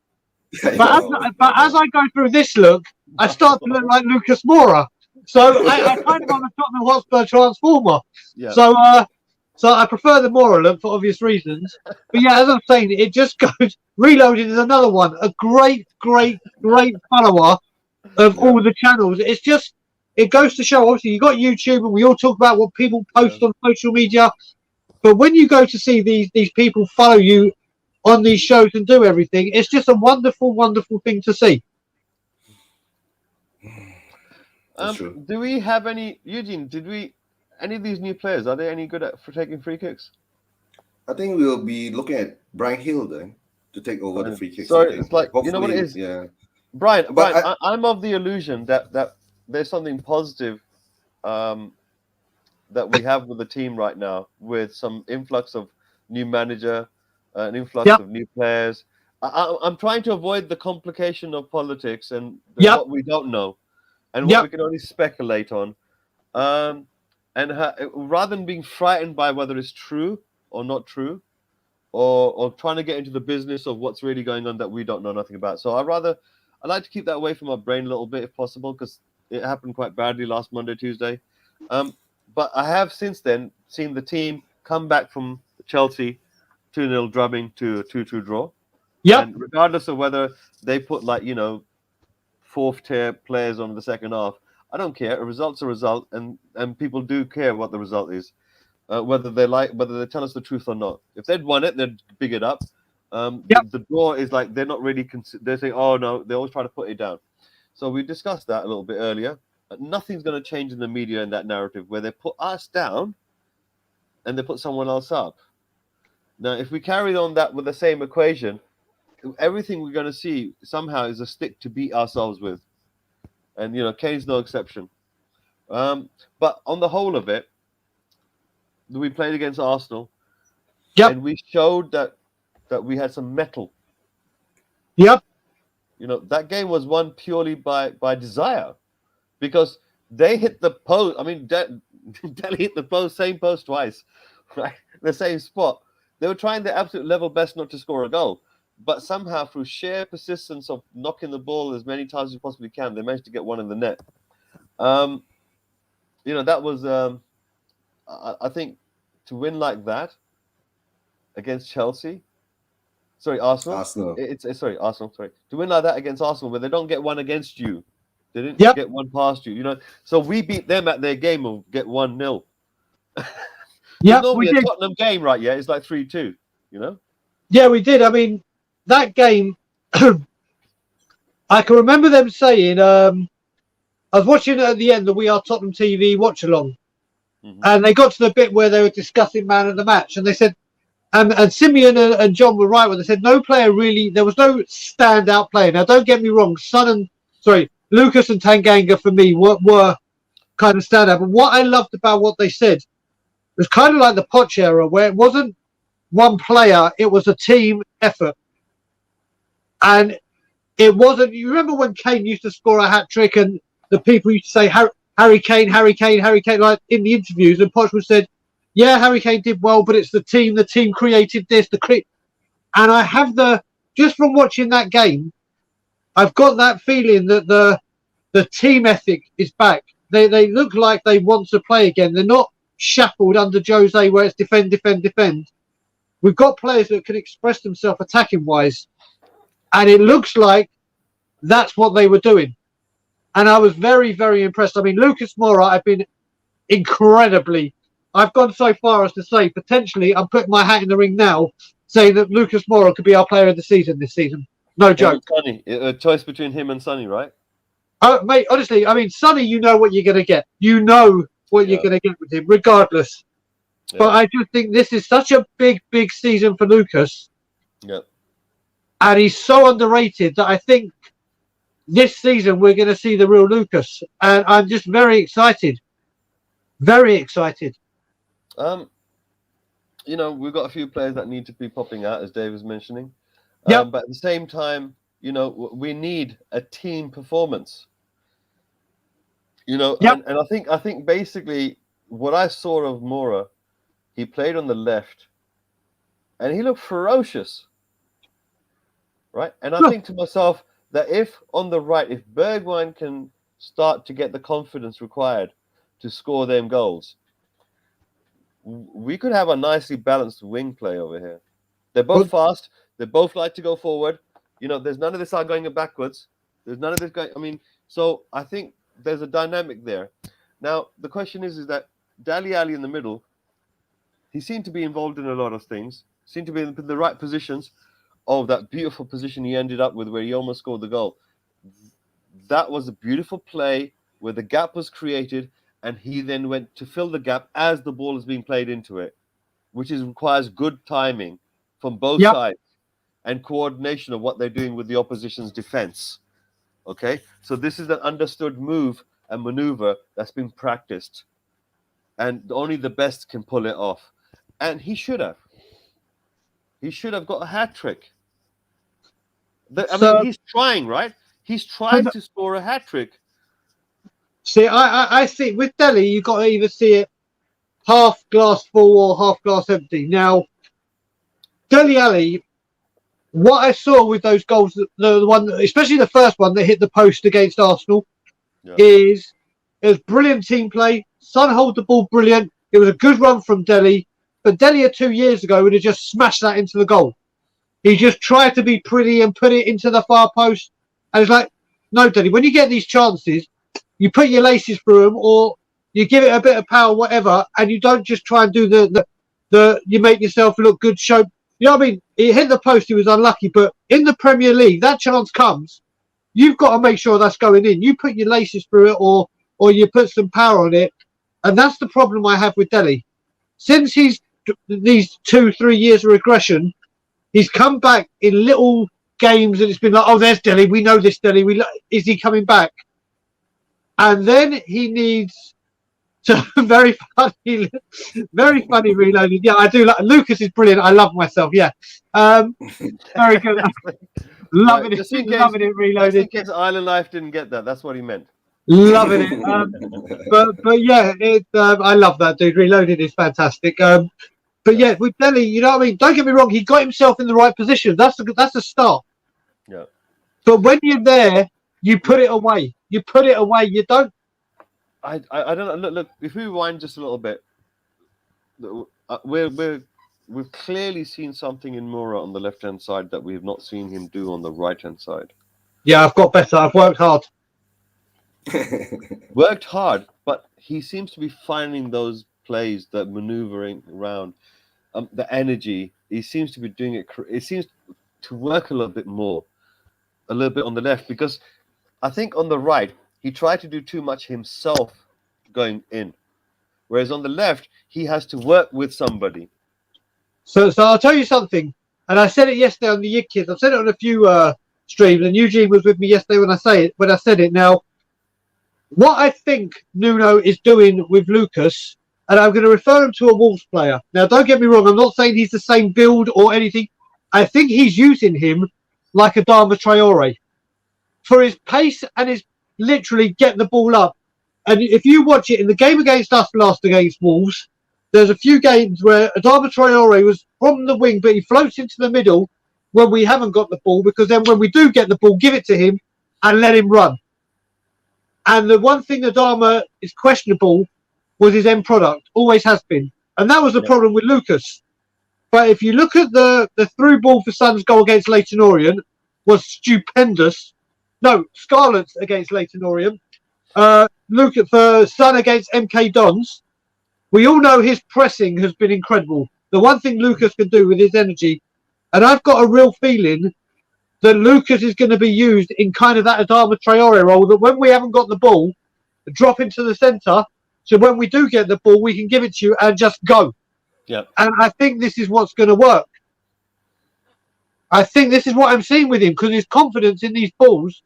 But as I go through this look, I start to look like Lucas Moura. So I kind of am a Tottenham Hotspur transformer. Yeah. So I prefer the Moura look for obvious reasons. But yeah, as I'm saying, it just goes. Reloaded is another one. A great follower of all the channels. It's just, it goes to show, obviously, you got YouTube, and we all talk about what people post on social media. But when you go to see these people follow you on these shows and do everything, it's just a wonderful thing to see. Do we have any, Eugene? Any of these new players, are they any good for taking free kicks? I think we'll be looking at Brian Hill then to take over the free kicks. Sorry, it's like, you know what it is? Yeah. Brian, I'm of the illusion that there's something positive that we have with the team right now, with some influx of new manager, an influx of new players. I'm trying to avoid the complication of politics and what we don't know and what we can only speculate on. And rather than being frightened by whether it's true or not true, or trying to get into the business of what's really going on that we don't know nothing about. So I like to keep that away from my brain a little bit if possible, because it happened quite badly last Monday, Tuesday. But I have since then seen the team come back from Chelsea 2-0 drubbing to a 2-2 draw. Yeah. And regardless of whether they put fourth tier players on the second half, I don't care. A result's a result, and people do care what the result is, whether they tell us the truth or not. If they'd won it, they'd big it up. The draw is like they're not really. They're saying, "Oh no," they always try to put it down. So we discussed that a little bit earlier. Nothing's going to change in the media in that narrative where they put us down and they put someone else up. Now, if we carry on that with the same equation, everything we're going to see somehow is a stick to beat ourselves with. And, Kane's no exception. But on the whole of it, we played against Arsenal. Yep. And we showed that we had some mettle. Yep. That game was won purely by desire. Because they hit the post. I mean, Delhi hit the same post twice, right? The same spot. They were trying their absolute level best not to score a goal. But somehow, through sheer persistence of knocking the ball as many times as you possibly can, they managed to get one in the net. That was, I think, to win like that against Chelsea. Sorry, Arsenal. Arsenal. Arsenal. Sorry. To win like that against Arsenal, where they don't get one against you. They didn't get one past you. So we beat them at their game of get 1-0. Yeah, normally a Tottenham game, right? Yeah, it's like 3-2, Yeah, we did. I mean, that game, I can remember them saying, I was watching at the end the We Are Tottenham TV watch along, and they got to the bit where they were discussing man of the match, and they said, And Simeon and John were right when they said no player really. There was no standout player. Now, don't get me wrong. Lucas and Tanganga for me were kind of standout. But what I loved about what they said was kind of like the Poch era, where it wasn't one player; it was a team effort, and it wasn't. You remember when Kane used to score a hat trick, and the people used to say Harry Kane, Harry Kane, Harry Kane, like in the interviews, and Poch said, "Yeah, Harry Kane did well, but it's the team. The team created this. And I have just from watching that game, I've got that feeling that the team ethic is back. They look like they want to play again. They're not shackled under Jose where it's defend, defend, defend. We've got players that can express themselves attacking wise, and it looks like that's what they were doing. And I was very, very impressed. I mean, Lucas Moura, I've been incredibly. I've gone so far as to say potentially I'm putting my hat in the ring now, saying that Lucas Moura could be our player of the season this season. No joke. Sonny, a choice between him and Sonny, right? Oh, mate, honestly, I mean, Sonny, you know what you're going to get. You know what you're going to get with him, regardless. Yeah. But I just think this is such a big, big season for Lucas. Yeah. And he's so underrated that I think this season we're going to see the real Lucas. And I'm just very excited. Very excited. You know, we've got a few players that need to be popping out, as Dave was mentioning. Yep. But at the same time, you know, we need a team performance. You know, yep. and I think basically what I saw of Moura, he played on the left, and he looked ferocious, right? And I think to myself that if on the right, if Bergwijn can start to get the confidence required to score them goals, we could have a nicely balanced wing play over here. They're both fast. They both like to go forward. You know, there's none of this going backwards. There's none of this going. I mean, so I think there's a dynamic there. Now, the question is that Dele Alli in the middle, he seemed to be involved in a lot of things, seemed to be in the right positions. Oh, that beautiful position he ended up with where he almost scored the goal. That was a beautiful play where the gap was created, and he then went to fill the gap as the ball is being played into it, which requires good timing from both sides and coordination of what they're doing with the opposition's defense. Okay, so this is an understood move and maneuver that's been practiced, and only the best can pull it off. And he should have got a hat trick. I mean, he's trying, right? He's tried to score a hat trick. See, I see with Dele, you've got to either see it half glass full or half glass empty. Now, Dele Alli, what I saw with those goals, the one, especially the first one that hit the post against Arsenal, is it was brilliant team play. Son hold the ball brilliant. It was a good run from Dele, but Dele 2 years ago would have just smashed that into the goal. He just tried to be pretty and put it into the far post. And it's like, no, Dele, when you get these chances, you put your laces through them, or you give it a bit of power, whatever, and you don't just try and do the you make yourself look good, show. You know what I mean? He hit the post, he was unlucky, but in the Premier League, that chance comes. You've got to make sure that's going in. You put your laces through it, or you put some power on it, and that's the problem I have with Dele. Since he's these 2-3 years of regression, he's come back in little games, and it's been like, oh, there's Dele. We know this Dele. Is he coming back? And then he needs to very funny reloaded. Yeah, I do like Lucas is brilliant. I love myself. Yeah, very good. Loving it reloaded. Just in case Island Life didn't get that, that's what he meant. Loving it. But yeah, I love that dude. Reloaded is fantastic. But yeah, with Dele, you know what I mean. Don't get me wrong. He got himself in the right position. That's a start. Yeah. But when you're there, you put it away. You put it away. You don't. I don't know. Look. If we rewind just a little bit, we've clearly seen something in Moura on the left hand side that we have not seen him do on the right hand side. Yeah, I've got better. I've worked hard. Worked hard, but he seems to be finding those plays, that maneuvering around, the energy. He seems to be doing it. It seems to work a little bit more, a little bit on the left, because I think on the right, he tried to do too much himself going in. Whereas on the left, he has to work with somebody. So I'll tell you something, and I said it yesterday on the Yig Kids. I've said it on a few streams, and Eugene was with me yesterday when I said it. Now, what I think Nuno is doing with Lucas, and I'm going to refer him to a Wolves player. Now, don't get me wrong. I'm not saying he's the same build or anything. I think he's using him like a Adama Traore for his pace and his literally get the ball up. And if you watch it in the game against us last against Wolves, there's a few games where Adama Traore was from the wing, but he floats into the middle when we haven't got the ball, because then when we do get the ball, give it to him and let him run. And the one thing Adama is questionable was his end product, always has been. And that was the problem with Lucas. But if you look at the through ball for Sun's goal against Leyton Orient was stupendous. No, Scarlet's against Leyton Orient. Look at for Sun against MK Dons. We all know his pressing has been incredible. The one thing Lucas can do with his energy, and I've got a real feeling that Lucas is going to be used in kind of that Adama Traore role, that when we haven't got the ball, drop into the centre, so when we do get the ball, we can give it to you and just go. Yeah. And I think this is what's going to work. I think this is what I'm seeing with him, because his confidence in these balls,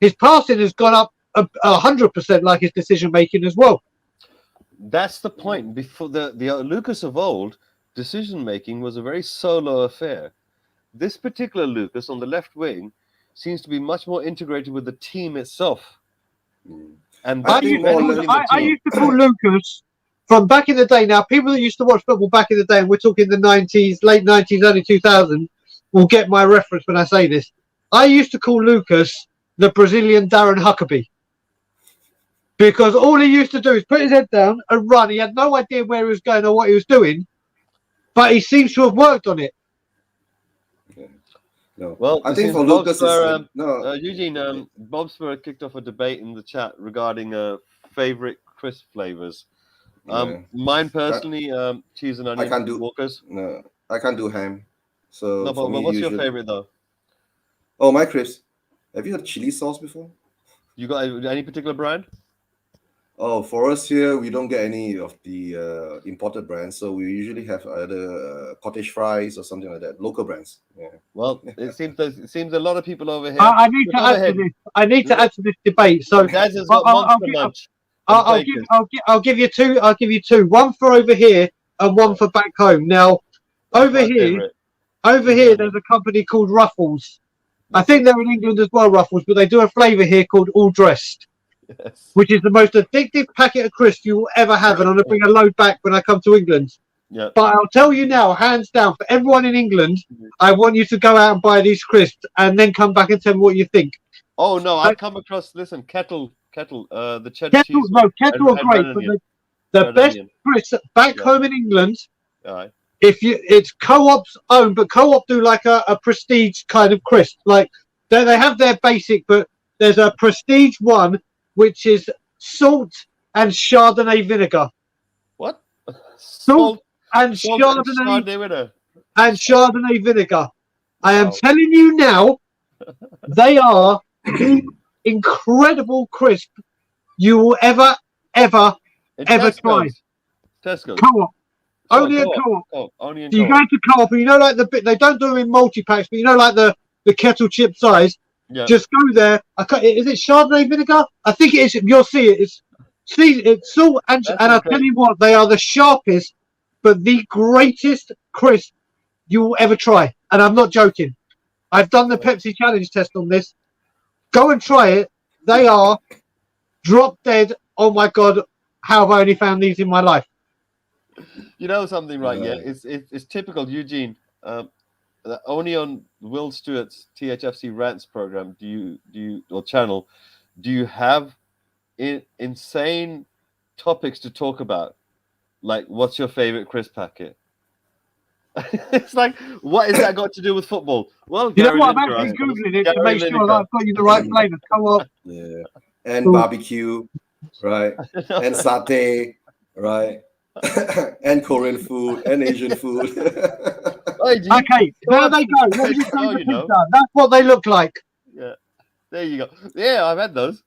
his passing has gone up 100%, like his decision making as well. That's the point. Before the Lucas of old, decision making was a very solo affair. This particular Lucas on the left wing seems to be much more integrated with the team itself. And I used to call Lucas from back in the day. Now, people that used to watch football back in the day, and we're talking the 90s, late 90s, early 2000s, will get my reference when I say this. I used to call Lucas the Brazilian Darren Huckabee, because all he used to do is put his head down and run. He had no idea where he was going or what he was doing, but he seems to have worked on it. No. Well, I think for Lucas, Eugene, Bob Spur kicked off a debate in the chat regarding favorite crisp flavors. Mine personally, cheese and onion. I can't do Walkers. No, I can't do ham. So, no, but what's your favorite though? Oh, my crisps. Have you had chili sauce before? You got any particular brand? Oh, for us here, we don't get any of the imported brands, so we usually have either cottage fries or something like that, local brands. Yeah. Well, it seems a lot of people over here. I need to add to this. I need to add to this debate. So Daz has got Monster Munch. I'll give you two. I'll give you two. One for over here and one for back home. Now, over here, there's a company called Ruffles. I think they're in England as well, Ruffles, but they do a flavour here called All Dressed. Yes. Which is the most addictive packet of crisps you will ever have, and I'm going to bring a load back when I come to England. Yeah. But I'll tell you now, hands down, for everyone in England, I want you to go out and buy these crisps and then come back and tell me what you think. Oh no, I've come across Kettle, the cheddar cheese. Kettle are great, but the best crisps back home in England. Right. It's Co-op's own, but Co-op do like a prestige kind of crisp. Like they have their basic, but there's a prestige one, which is salt and Chardonnay vinegar. What? Salt and Chardonnay vinegar. I am telling you now, they are the incredible crisp you will ever try. Tesco. Co-op. Only at Co-op. Only in Co-op. You go to Co-op, and you know, like they don't do them in multi-packs, but you know, like the kettle chip size. Yeah. Just go there. Is it Chardonnay vinegar? I think it is. You'll see it. It's salt and I'll tell you what, they are the sharpest, but the greatest crisp you will ever try. And I'm not joking. I've done the Pepsi challenge test on this. Go and try it. They are drop dead. Oh my God, how have I only found these in my life? You know something, right? Yeah, it's typical Eugene. Only on Will Stewart's THFC Rants program do you have insane topics to talk about? Like, what's your favorite crisp packet? It's like, what has that got to do with football? Well, you know what? I'm actually googling it to make sure that I've got you the right flavors. Come on. Yeah, and barbecue, right? And satay, right? And Korean food and Asian food. Okay, there they go. What you say the pizza? That's what they look like. Yeah, there you go. Yeah, I've had those.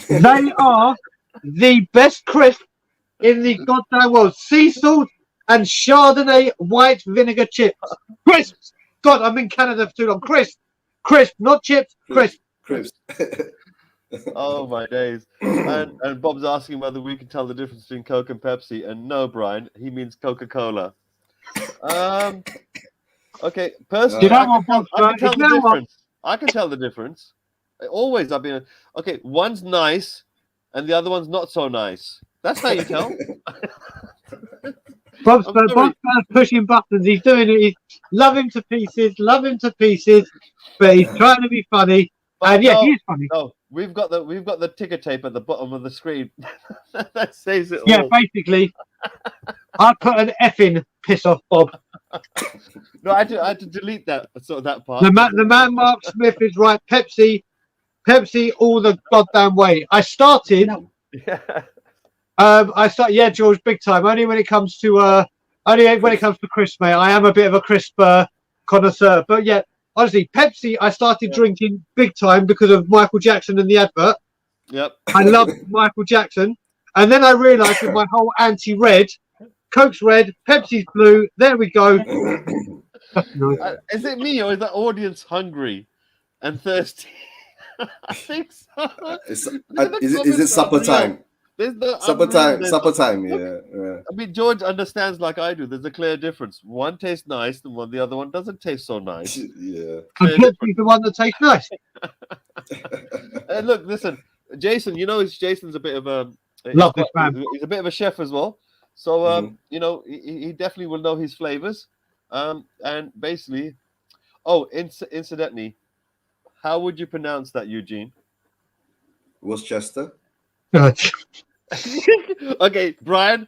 They are the best crisp in the goddamn world. Sea salt and Chardonnay white vinegar chips. Crisps. God, I'm in Canada for too long. Crisp, not chips. Crisp. Crisp. Oh my days! And Bob's asking whether we can tell the difference between Coke and Pepsi, and no, Brian, he means Coca-Cola. Okay, personally, You know I what, can Bob? tell You the know what? difference. I can tell the difference. Always, I've been okay. One's nice, and the other one's not so nice. That's how you tell. Bob's I'm sorry. pushing buttons. He's doing it. Love him to pieces, but he's trying to be funny. But And yeah, no, he is funny. no, we've got the ticker tape at the bottom of the screen that says it Yeah, all. basically, I put an F in. Piss off, Bob. No, I had to delete that part. The man Mark Smith is right. Pepsi all the goddamn way. I started. Yeah. Yeah, George, big time. Only when it comes to crisp, mate. I am a bit of a crisp connoisseur. But yeah, honestly, Pepsi, I started drinking big time because of Michael Jackson and the advert. Yep. I love Michael Jackson. And then I realised with my whole anti-red, Coke's red, Pepsi's blue. There we go. Is it me or is that audience hungry and thirsty? I think so. Is it supper time? Supper time. Yeah. I mean, George understands like I do. There's a clear difference. One tastes nice, and the other one doesn't taste so nice. Yeah. And Pepsi's the one that tastes nice. And look, listen, Jason. Jason's a bit of a love this man. He's a bit of a chef as well. So he definitely will know his flavors. And basically, incidentally, how would you pronounce that, Eugene? Worcester. Okay, Brian,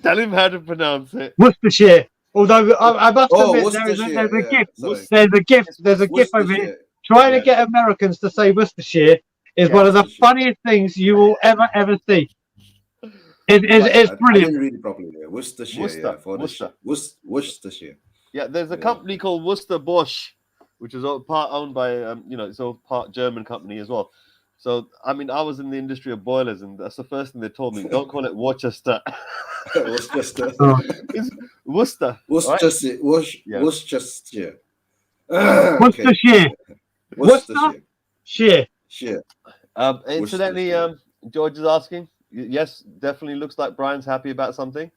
tell him how to pronounce it. Worcestershire. Although I must admit, there's a gift. There's a gift over here. Trying to get Americans to say Worcestershire is one of the funniest things you will ever see. It's brilliant. I didn't read it properly there. Worcestershire. Worcestershire. Yeah, there's a company called Worcester Bosch, which is all part owned by it's all part German company as well. So I mean, I was in the industry of boilers, and that's the first thing they told me: don't call it Worcester. Worcester. It's Worcester. Worcestershire. Right? Worcestershire. Worcestershire. Worcestershire. Incidentally, George is asking. Yes, definitely looks like Brian's happy about something,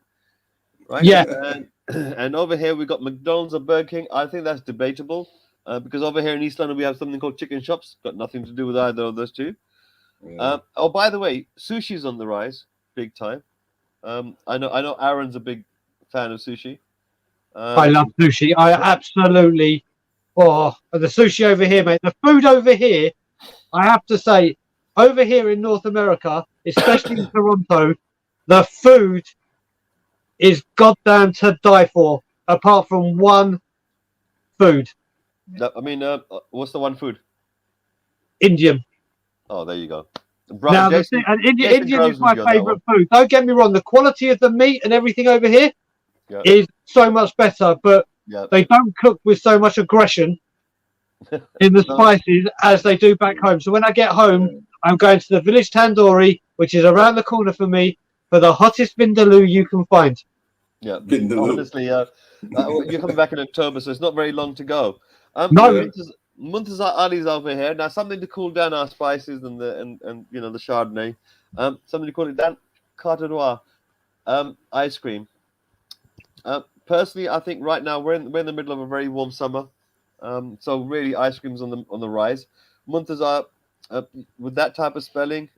right? Yeah. And over here we got McDonald's or Burger King. I think that's debatable because over here in East London we have something called chicken shops. Got nothing to do with either of those two. Yeah. By the way, sushi's on the rise, big time. I know Aaron's a big fan of sushi. I love sushi. I absolutely. Oh, the sushi over here, mate. The food over here, I have to say, over here in North America, especially in Toronto, the food is goddamn to die for. Apart from one food. I mean, what's the one food? Indian. Oh, there you go. Now, Indian is my favourite food. Don't get me wrong. The quality of the meat and everything over here is so much better, but they don't cook with so much aggression in the spices as they do back home. So when I get home, I'm going to the Village Tandoori, which is around the corner for me, for the hottest vindaloo you can find. Yeah, honestly, you're coming back in October, so it's not very long to go. Muntazar Ali's over here. Now, something to cool down our spices and the Chardonnay. Something to cool it down. Carte Noire ice cream. Personally, I think right now we're in the middle of a very warm summer, so really ice cream's on the rise. Muntazar, with that type of spelling,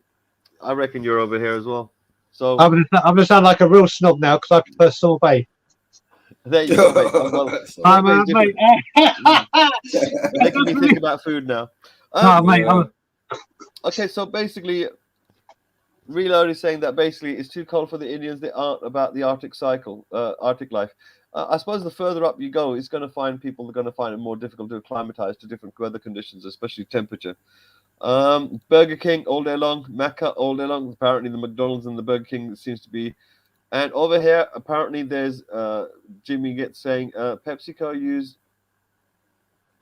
I reckon you're over here as well. So I'm gonna sound like a real snob now because I prefer sorbet. There you go, mate. Mate. Making me think about food now. Okay, so basically, Reload is saying that basically it's too cold for the Indians. They aren't about the Arctic life. I suppose the further up you go, it's going to find people are going to find it more difficult to acclimatize to different weather conditions, especially temperature. Burger King all day long, Macca all day long. Apparently, the McDonald's and the Burger King seems to be. And over here, apparently, there's Jimmy gets saying PepsiCo use.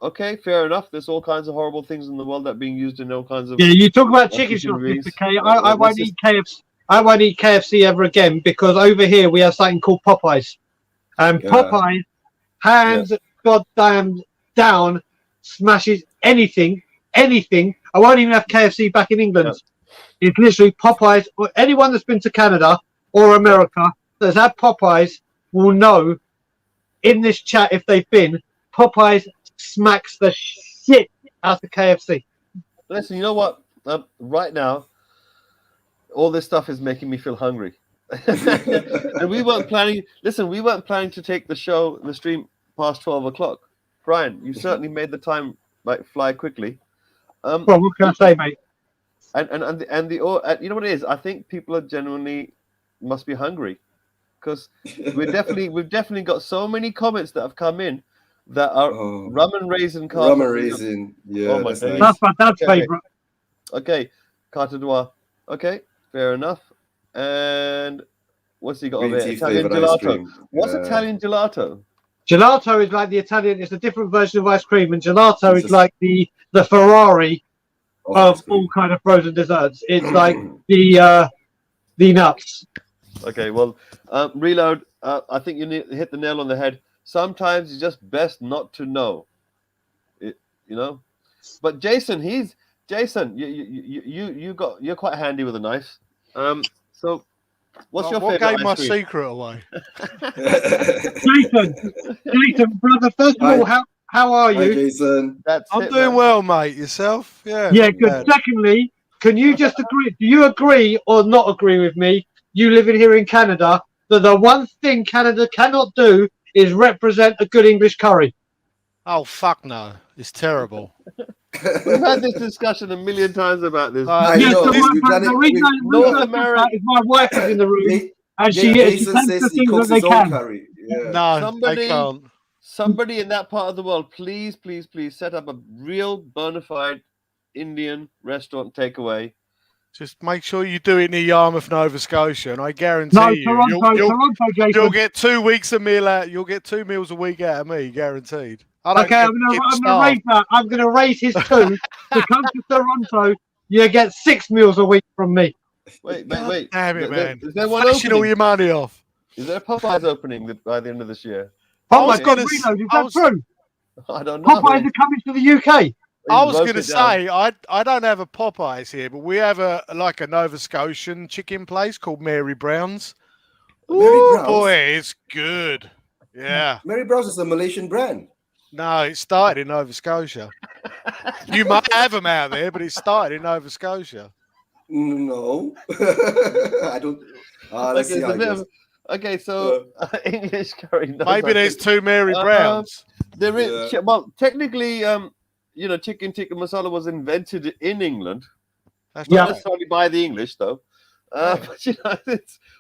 Okay, fair enough. There's all kinds of horrible things in the world that are being used in all kinds of. Yeah, you talk about chicken shops, Mr. K. I won't eat KFC. I won't eat KFC ever again because over here we have something called Popeyes. And Popeyes, hands goddamn down, smashes anything. I won't even have KFC back in England. It's literally Popeyes. Anyone that's been to Canada or America that's had Popeyes will know in this chat, if they've been, Popeyes smacks the shit out of KFC. Listen, you know what? Right now, all this stuff is making me feel hungry. And we weren't planning. Listen, we weren't planning to take the stream past 12 o'clock. Brian, you certainly made the time fly quickly. Well, what can I say, mate? And you know what it is? I think people are genuinely must be hungry because we've definitely got so many comments that have come in that are rum and raisin. Rum and raisin, yeah, that's nice. That's my dad's favorite. Okay, carte noire. Okay, fair enough. And what's he got over here? Italian gelato. What's Italian gelato? Gelato is like the Italian. It's a different version of ice cream, and gelato is like the Ferrari of all kind of frozen desserts. It's like the nuts. Okay, well, Reload. I think you hit the nail on the head. Sometimes it's just best not to know. You know. But Jason, you're quite handy with a knife. So what's your favorite? What gave my secret away? Jason, brother. First of all, how are you? Hi, Jason. I'm doing well, mate. Yourself? Yeah. Yeah, good. Secondly, can you just agree? Do you agree or not agree with me? You living here in Canada, that the one thing Canada cannot do is represent a good English curry. Oh fuck no! It's terrible. We've had this discussion a million times about this. The reason North America is my wife is in the room, and she Jason says he cooks his own curry. Yeah. No, they can't. Somebody in that part of the world, please set up a real bona fide Indian restaurant takeaway. Just make sure you do it near Yarmouth, Nova Scotia, and I guarantee Toronto, Jason. You'll get 2 weeks a meal out. You'll get 2 meals a week out of me, guaranteed. Okay, I'm gonna raise that. I'm gonna raise his 2 to come to Toronto. You get 6 meals a week from me. Wait. Damn it, man! Is there one opening? All your money off. Is there a Popeyes opening by the end of this year? Popeyes got Reload. Is that true? I don't know. Popeyes are coming to the UK. I was going to say I don't have a Popeyes here, but we have a Nova Scotian chicken place called Mary Brown's. Oh boy, it's good. Yeah. Mary Brown's is a Malaysian brand. No, it started in Nova Scotia. You might have them out there, but it started in Nova Scotia. No, I don't. Let's see how it goes. Okay, so English curry. Maybe there's 2 Mary Browns. There is. Well, technically, chicken tikka masala was invented in England. That's not necessarily by the English, though. But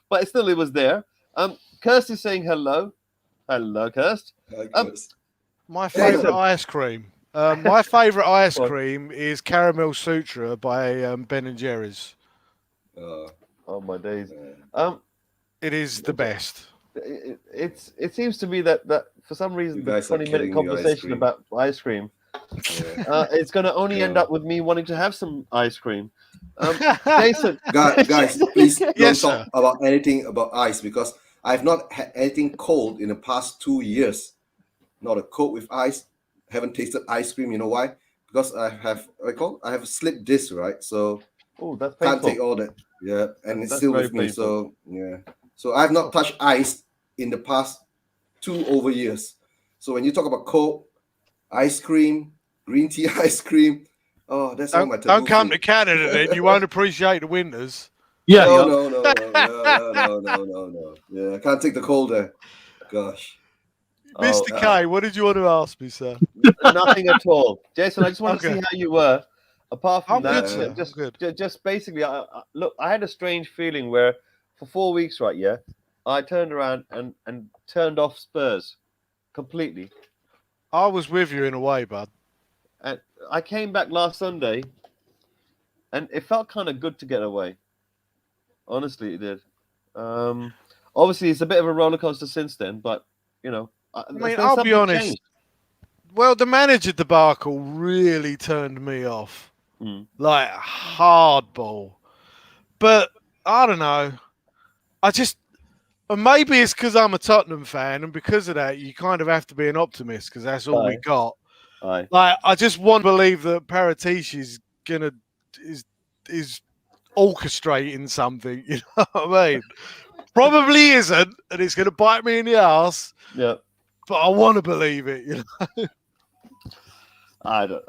but still, it was there. Kirst is saying hello. Hello, Kirst. My favourite ice cream. My favourite ice cream is Caramel Sutra by Ben and Jerry's. Oh my days. It is the best. It seems to me that for some reason the 20-minute conversation about ice cream, it's going to only end up with me wanting to have some ice cream. Jason, guys, please don't talk about anything about ice because I've not had anything cold in the past 2 years. Not a Coke with ice. Haven't tasted ice cream. You know why? Because I have a slip disc, right? So that's painful. Can't take all that. Yeah, and it's still with me. Painful. So yeah. So I've not touched ice in the past 2 over years. So when you talk about Coke, ice cream, green tea ice cream, that's all my taboo. Don't come to Canada then. You won't appreciate the winters. Yeah. No. Yeah, I can't take the cold there. Gosh. Mr. K, what did you want to ask me, sir? Nothing at all. Jason, I just want to see how you were. Apart from just basically, I had a strange feeling where for 4 weeks, right, I turned around and turned off Spurs completely. I was with you in a way, bud. And I came back last Sunday, and it felt kind of good to get away. Honestly, it did. Obviously, it's a bit of a roller coaster since then, but, I'll be honest. Changed. Well, the manager debacle really turned me off. Like hardball. But I don't know. Maybe it's because I'm a Tottenham fan, and because of that, you kind of have to be an optimist because that's all we got. Aye. Like, I just want to believe that Paratici is orchestrating something. You know what I mean? Probably isn't, and it's going to bite me in the ass. Yeah. But I want to believe it. You know? I don't.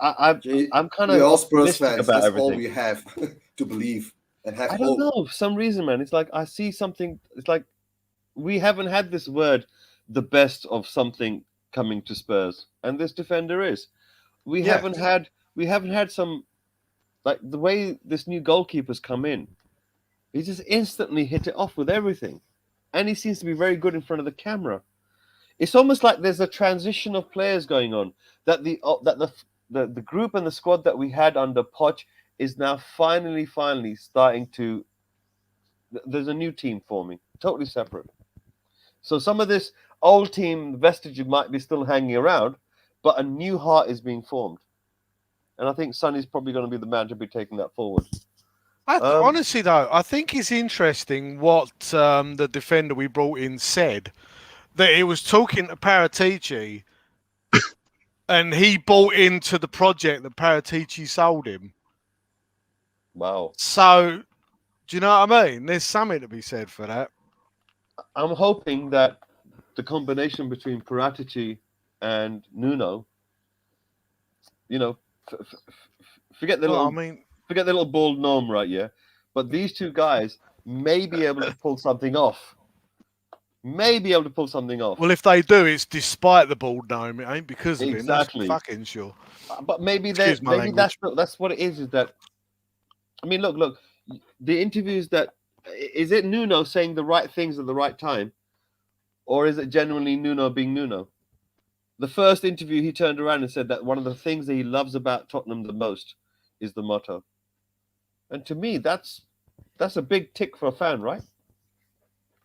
I'm kind of we're all Spurs optimistic fans. about That's everything. all we have to believe and have I hope. don't know. For some reason, man, it's like I see something. It's like we haven't had this word, the best of something coming to Spurs, and this defender is. We haven't had some, like the way this new goalkeeper's come in. He just instantly hit it off with everything, and he seems to be very good in front of the camera. It's almost like there's a transition of players going on. That the group and the squad that we had under Poch is now finally starting to. There's a new team forming, totally separate. So some of this old team vestige might be still hanging around, but a new heart is being formed, and I think Sonny's probably going to be the man to be taking that forward. Honestly, though, I think it's interesting what the defender we brought in said. That he was talking to Paratici and he bought into the project that Paratici sold him. Wow. So, do you know what I mean? There's something to be said for that. I'm hoping that the combination between Paratici and Nuno, forget the little bald gnome right here, but these two guys may be able to pull something off. Well, if they do, it's despite the bald gnome. It ain't because of him. That's fucking sure. But maybe that's what it is that. I mean, look. The interviews that is it Nuno saying the right things at the right time, or is it genuinely Nuno being Nuno? The first interview, he turned around and said that one of the things that he loves about Tottenham the most is the motto. And to me, that's a big tick for a fan, right?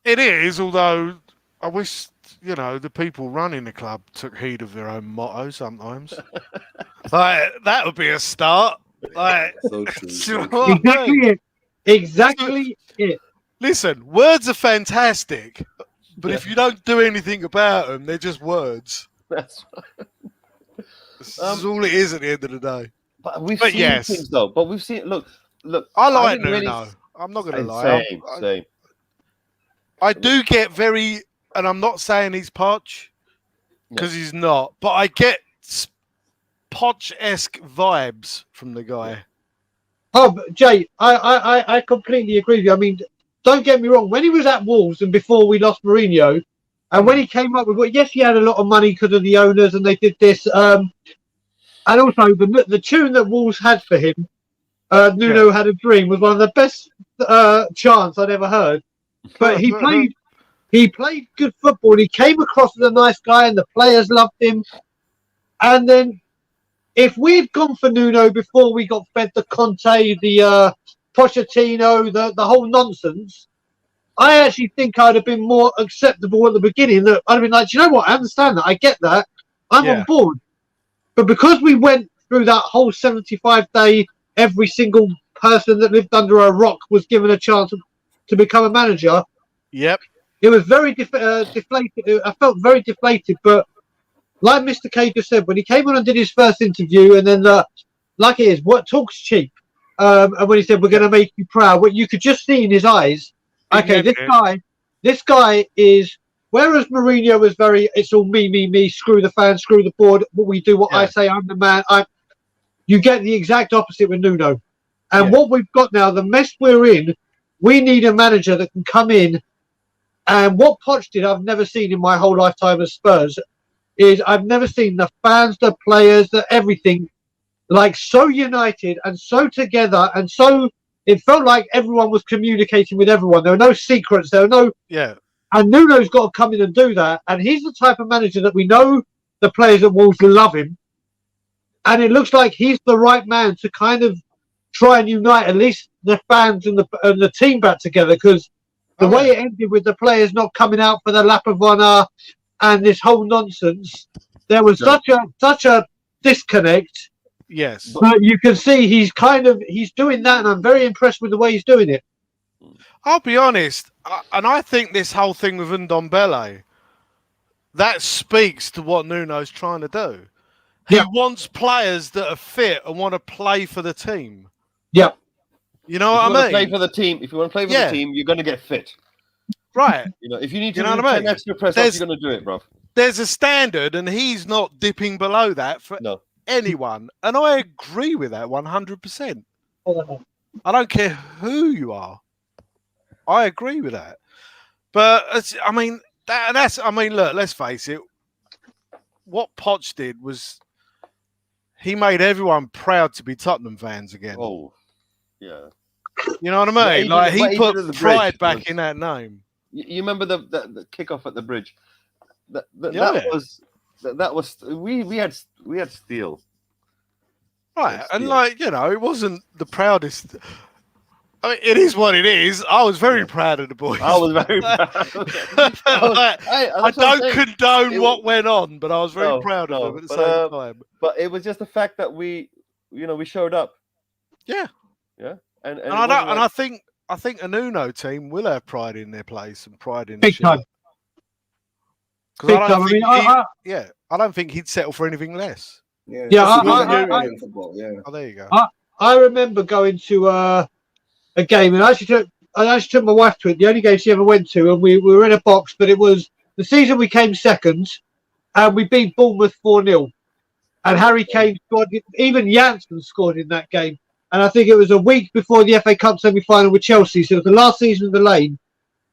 It is, although I wish, the people running the club took heed of their own motto sometimes. That would be a start. So true. Exactly it. Listen, words are fantastic, but if you don't do anything about them, they're just words. That's right. This is all it is at the end of the day. But we've seen things, though. But we've seen. Look. I like Nuno. I'm not going to lie. Same. I do get and I'm not saying he's Poch, because he's not, but I get Poch-esque vibes from the guy. Oh, but Jay, I completely agree with you. I mean, don't get me wrong. When he was at Wolves and before we lost Mourinho, and when he came up with, yes, he had a lot of money because of the owners and they did this. And also the tune that Wolves had for him, Nuno Had a Dream, was one of the best chants I'd ever heard. But he played good football. And he came across as a nice guy, and the players loved him. And then, if we'd gone for Nuno before we got fed the Conte, the Pochettino, the whole nonsense, I actually think I'd have been more acceptable at the beginning. That I'd have been like, you know what? I understand that. I get that. I'm on board. But because we went through that whole 75-day, every single person that lived under a rock was given a chance to become a manager. Yep. It was very deflated. I felt very deflated. But like MisterK just said, when he came on and did his first interview, and then like it is, what talk's cheap. And when he said, we're going to make you proud, what you could just see in his eyes, okay, this guy is, whereas Mourinho was very, it's all me, screw the fans, screw the board, what we do, what I say, I'm the man. You get the exact opposite with Nuno. And what we've got now, the mess we're in, we need a manager that can come in. And what Poch did, I've never seen in my whole lifetime as Spurs, is I've never seen the fans, the players, the everything, like so united and so together, and so it felt like everyone was communicating with everyone. There were no secrets. There were no. Yeah. And Nuno's got to come in and do that. And he's the type of manager that we know the players at Wolves love him. And it looks like he's the right man to kind of try and unite at least the fans and the team back together. Because the way it ended with the players not coming out for the lap of honour and this whole nonsense, there was such a disconnect. Yes. But you can see he's doing that, and I'm very impressed with the way he's doing it. I'll be honest, and I think this whole thing with Ndombele, that speaks to what Nuno's trying to do. He wants players that are fit and want to play for the team. Yeah. You know If what you want I to play mean? for the team, if you want to play for the team, you're going to get fit. Right. You know, if you need to You know do what I 10 mean? extra press ups, you're going to do it, bro. There's a standard, and he's not dipping below that for anyone. And I agree with that 100%. I don't care who you are. I agree with that. But I mean, look, let's face it. What Poch did was he made everyone proud to be Tottenham fans again. Oh, yeah. You know what I mean? Like he put pride back in that name. You remember the kickoff at the bridge? That was we had steel. Right, and like it wasn't the proudest. I mean, it is what it is. I was very proud of the boys. I was very proud. I don't condone what went on, but I was very proud of them at the same time. But it was just the fact that we showed up. Yeah, yeah, and I think a Nuno team will have pride in their place and pride in big time. I don't think he'd settle for anything less. Football. Oh, there you go. I remember going to a game, and I actually took my wife to it. The only game she ever went to, and we were in a box. But it was the season we came second, and we beat Bournemouth 4-0. And Harry Kane scored. Even Janssen scored in that game. And I think it was a week before the FA Cup semi-final with Chelsea. So it was the last season of the Lane.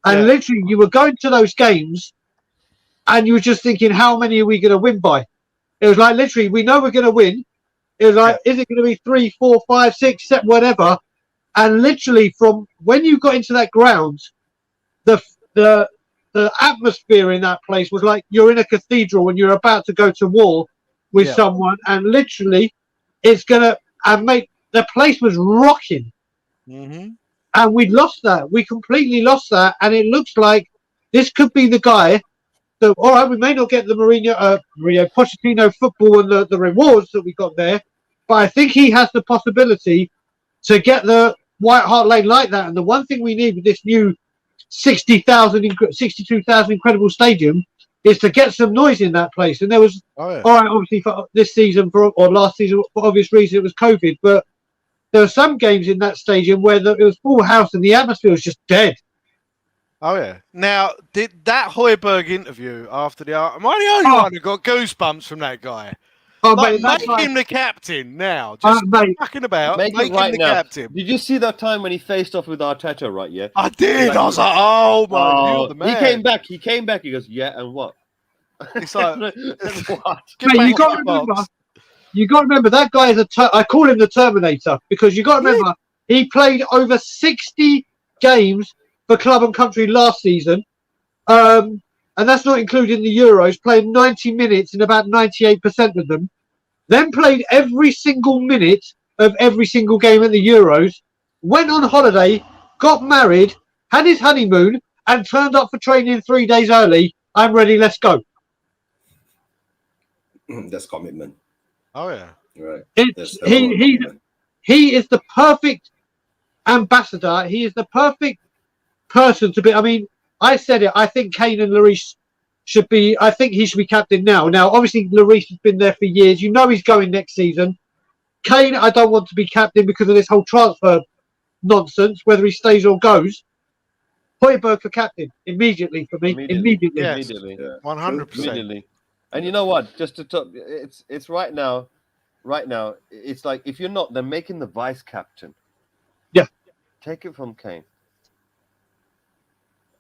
And literally, you were going to those games, and you were just thinking, how many are we going to win by? It was like, literally, we know we're going to win. It was like, is it going to be 3, 4, 5, 6, 7, whatever? And literally, from when you got into that ground, the atmosphere in that place was like you're in a cathedral when you're about to go to war with someone, and literally, it's gonna the place was rocking, and we'd lost that. We completely lost that, and it looks like this could be the guy. So, all right, we may not get the Mourinho Pochettino football and the rewards that we got there, but I think he has the possibility to get the White Hart Lane like that. And the one thing we need with this new 62,000 incredible stadium is to get some noise in that place. And there was, all right, obviously for this season or last season, for obvious reasons, it was COVID, but there were some games in that stadium where it was full house and the atmosphere was just dead. Oh, yeah. Now, did that Højbjerg interview after the... Am I the only one who got goosebumps from that guy? Oh, like, make him the captain now. Just fucking about. Make him the captain. Did you see that time when he faced off with Arteta, right? Yeah. I did. I was like, oh, my. You're the man. He came back. He goes, yeah, and what? It's like, what? Mate, you got to remember, that guy is I call him the Terminator, because you got to remember, he played over 60 games for club and country last season, and that's not including the Euros. Played 90 minutes in about 98% of them, then played every single minute of every single game at the Euros, went on holiday, got married, had his honeymoon, and turned up for training 3 days early. I'm ready, let's go. That's commitment. Oh yeah, right. He is the perfect ambassador. He is the perfect person to be. I mean, I said it. I think Kane and Lloris should be. I think he should be captain now. Now, obviously, Lloris has been there for years. You know he's going next season. Kane, I don't want to be captain because of this whole transfer nonsense, whether he stays or goes. Højbjerg for captain immediately for me. Immediately. 100%. And you know what? Just to talk, it's right now. Right now, it's like if you're not, they're making the vice captain. Yeah. Take it from Kane.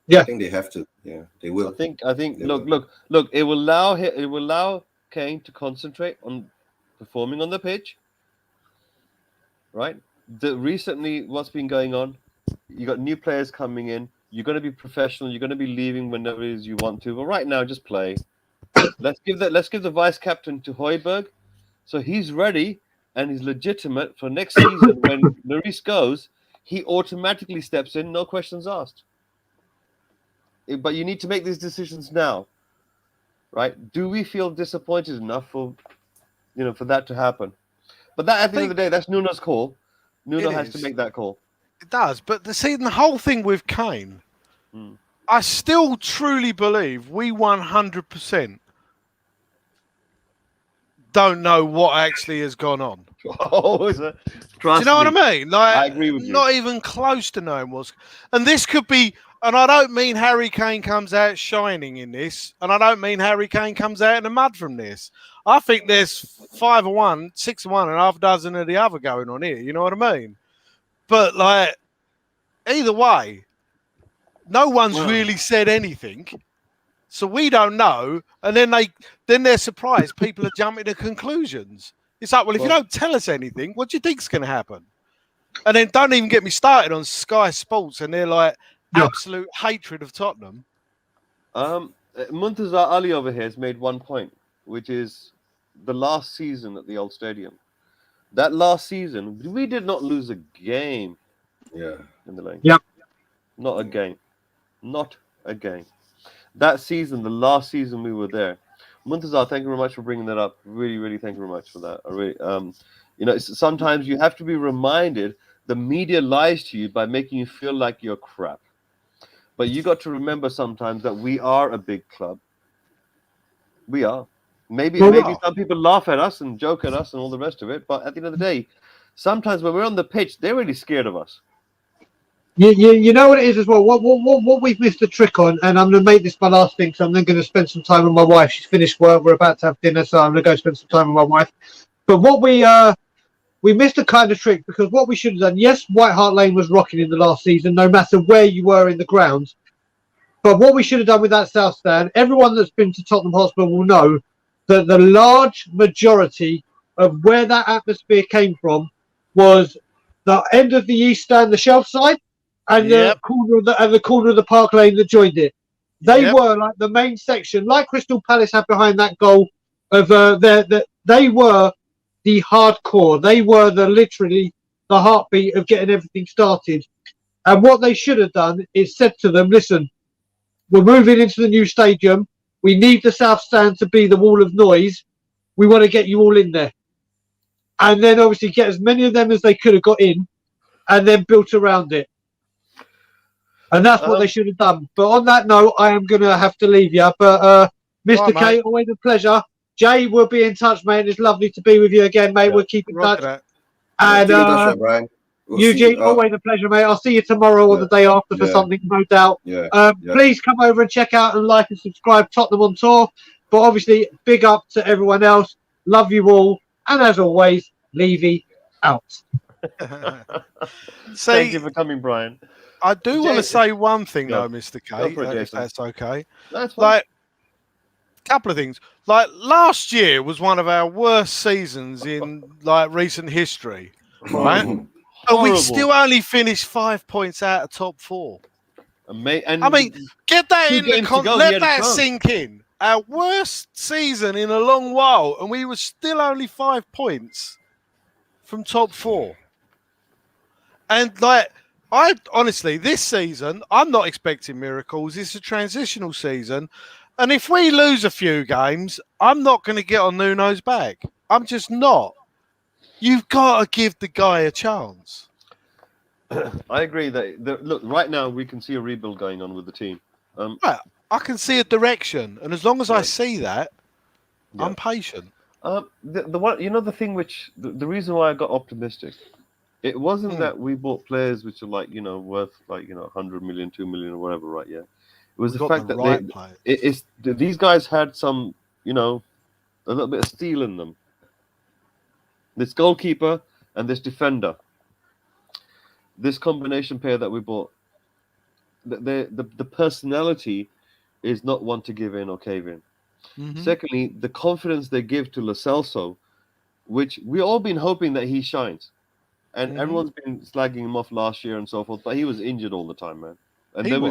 Yeah, I think they have to. Yeah, they will. I think. Look. It will allow Kane to concentrate on performing on the pitch. Right. Recently, what's been going on? You got new players coming in. You're going to be professional. You're going to be leaving whenever it is you want to. But right now, just play. Let's give the vice captain to Højbjerg, so he's ready and he's legitimate for next season. When Lloris goes, he automatically steps in, no questions asked. But you need to make these decisions now, right? Do we feel disappointed enough for that to happen? But that, at the end of the day, that's Nuno's call. Nuno has to make that call. It does. But the whole thing with Kane, I still truly believe we 100% don't know what actually has gone on. Oh, is it? Do you know what I mean? Like, I agree with you. Not even close to knowing what's. And this could be. And I don't mean Harry Kane comes out shining in this, and I don't mean Harry Kane comes out in the mud from this. I think there's 5 of one, 6 of one, and half a dozen of the other going on here. You know what I mean? But like, either way, no one's really said anything. So we don't know, and then they're surprised. People are jumping to conclusions. It's like, well, if you don't tell us anything, what do you think's going to happen? And then don't even get me started on Sky Sports, and they're like absolute hatred of Tottenham. Muntazar Ali over here has made one point, which is the last season at the old stadium. That last season, we did not lose a game. Yeah. In the lane. Yep. Not a game. Not a game. That season, the last season we were there. Muntazar, thank you very much for bringing that up. Really, really thank you very much for that. I really, sometimes you have to be reminded the media lies to you by making you feel like you're crap. But you got to remember sometimes that we are a big club. We are. Maybe some people laugh at us and joke at us and all the rest of it. But at the end of the day, sometimes when we're on the pitch, they're really scared of us. You know what it is as well. What we've missed a trick on, and I'm going to make this my last thing. So I'm then going to spend some time with my wife. She's finished work. We're about to have dinner, so I'm going to go spend some time with my wife. But what we missed a kind of trick, because what we should have done. Yes, White Hart Lane was rocking in the last season, no matter where you were in the ground. But what we should have done with that South Stand, everyone that's been to Tottenham Hotspur will know that the large majority of where that atmosphere came from was the end of the East Stand, the shelf side, and the corner of the Park Lane that joined it. They were like the main section, like Crystal Palace had behind that goal of they were the hardcore. They were literally the heartbeat of getting everything started. And what they should have done is said to them, listen, we're moving into the new stadium. We need the South Stand to be the wall of noise. We want to get you all in there. And then obviously get as many of them as they could have got in, and then built around it. And that's what they should have done. But on that note, I am going to have to leave you. But Mr. K, always a pleasure. Jay, we'll be in touch, mate. It's lovely to be with you again, mate. We'll keep in touch. And Eugene, always a pleasure, mate. I'll see you tomorrow or the day after for something, no doubt. Please come over and check out and like and subscribe Tottenham on Tour. But obviously, big up to everyone else. Love you all. And as always, Levy out. Thank you for coming, Brian. I do want to say one thing, though, Mr. K, if that's okay. That's fine. Like, a couple of things. Like, last year was one of our worst seasons in, like, recent history, right? And we still only finished 5 points out of top 4. I mean, get that in the let that sink in. Our worst season in a long while, and we were still only 5 points from top 4. And, like, I honestly, this season, I'm not expecting miracles. It's a transitional season. And if we lose a few games, I'm not going to get on Nuno's back. I'm just not. You've got to give the guy a chance. I agree that, look, right now we can see a rebuild going on with the team. Right, I can see a direction. And as long as I see that, I'm patient. The one, the thing which, the reason why I got optimistic, it wasn't that we bought players which are like, worth like, 100 million, 2 million or whatever, right? Yeah. It was the fact that these guys had some, a little bit of steel in them. This goalkeeper and this defender, this combination pair that we bought, the personality is not one to give in or cave in. Mm-hmm. Secondly, the confidence they give to Lo Celso, which we all been hoping that he shines. And everyone's been slagging him off last year and so forth, but he was injured all the time, man. And then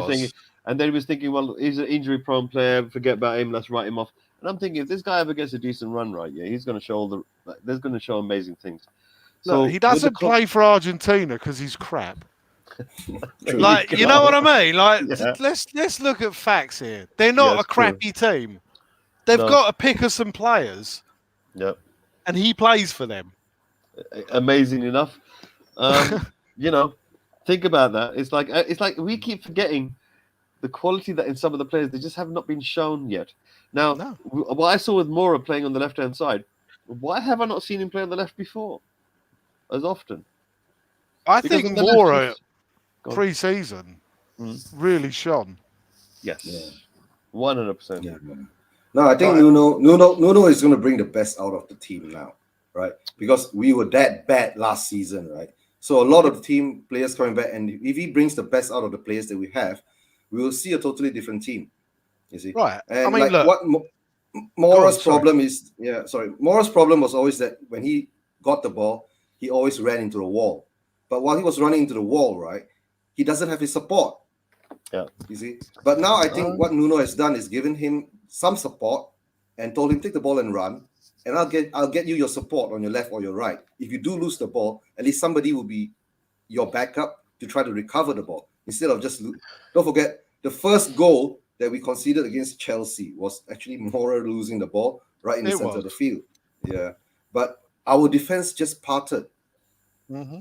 he was thinking, well, he's an injury-prone player. Forget about him. Let's write him off. And I'm thinking, if this guy ever gets a decent run, right, he's going to show there's going to show amazing things. So he doesn't play for Argentina because he's crap. Like, you know what I mean? Like, let's look at facts here. They're not a crappy team. They've got to pick us some players. Yep. And he plays for them. Amazing enough. Think about that. It's like we keep forgetting the quality that in some of the players they just have not been shown yet. Now, No. what I saw with Mora playing on the left-hand side, why have I not seen him play on the left before as often? I Because think on the left, Mora he's- Go on. pre-season Mm. really shone. Yes, Yeah. 100%. Yeah, man. No, I think Nuno is going to bring the best out of the team now, right? Because we were that bad last season, right? So a lot of the team players coming back, and if he brings the best out of the players that we have, we will see a totally different team. You see, Right. and I mean, like look. what Mora's sorry. problem is, Mora's problem was always that when he got the ball, he always ran into the wall. But while he was running into the wall, right, he doesn't have his support. Yeah. You see, but now I think what Nuno has done is given him some support and told him take the ball and run, and I'll get you your support on your left or your right. If you do lose the ball, at least somebody will be your backup to try to recover the ball instead of just don't forget the first goal that we conceded against Chelsea was actually Mora losing the ball right in the center of the field. Yeah, but our defense just parted. Mm-hmm.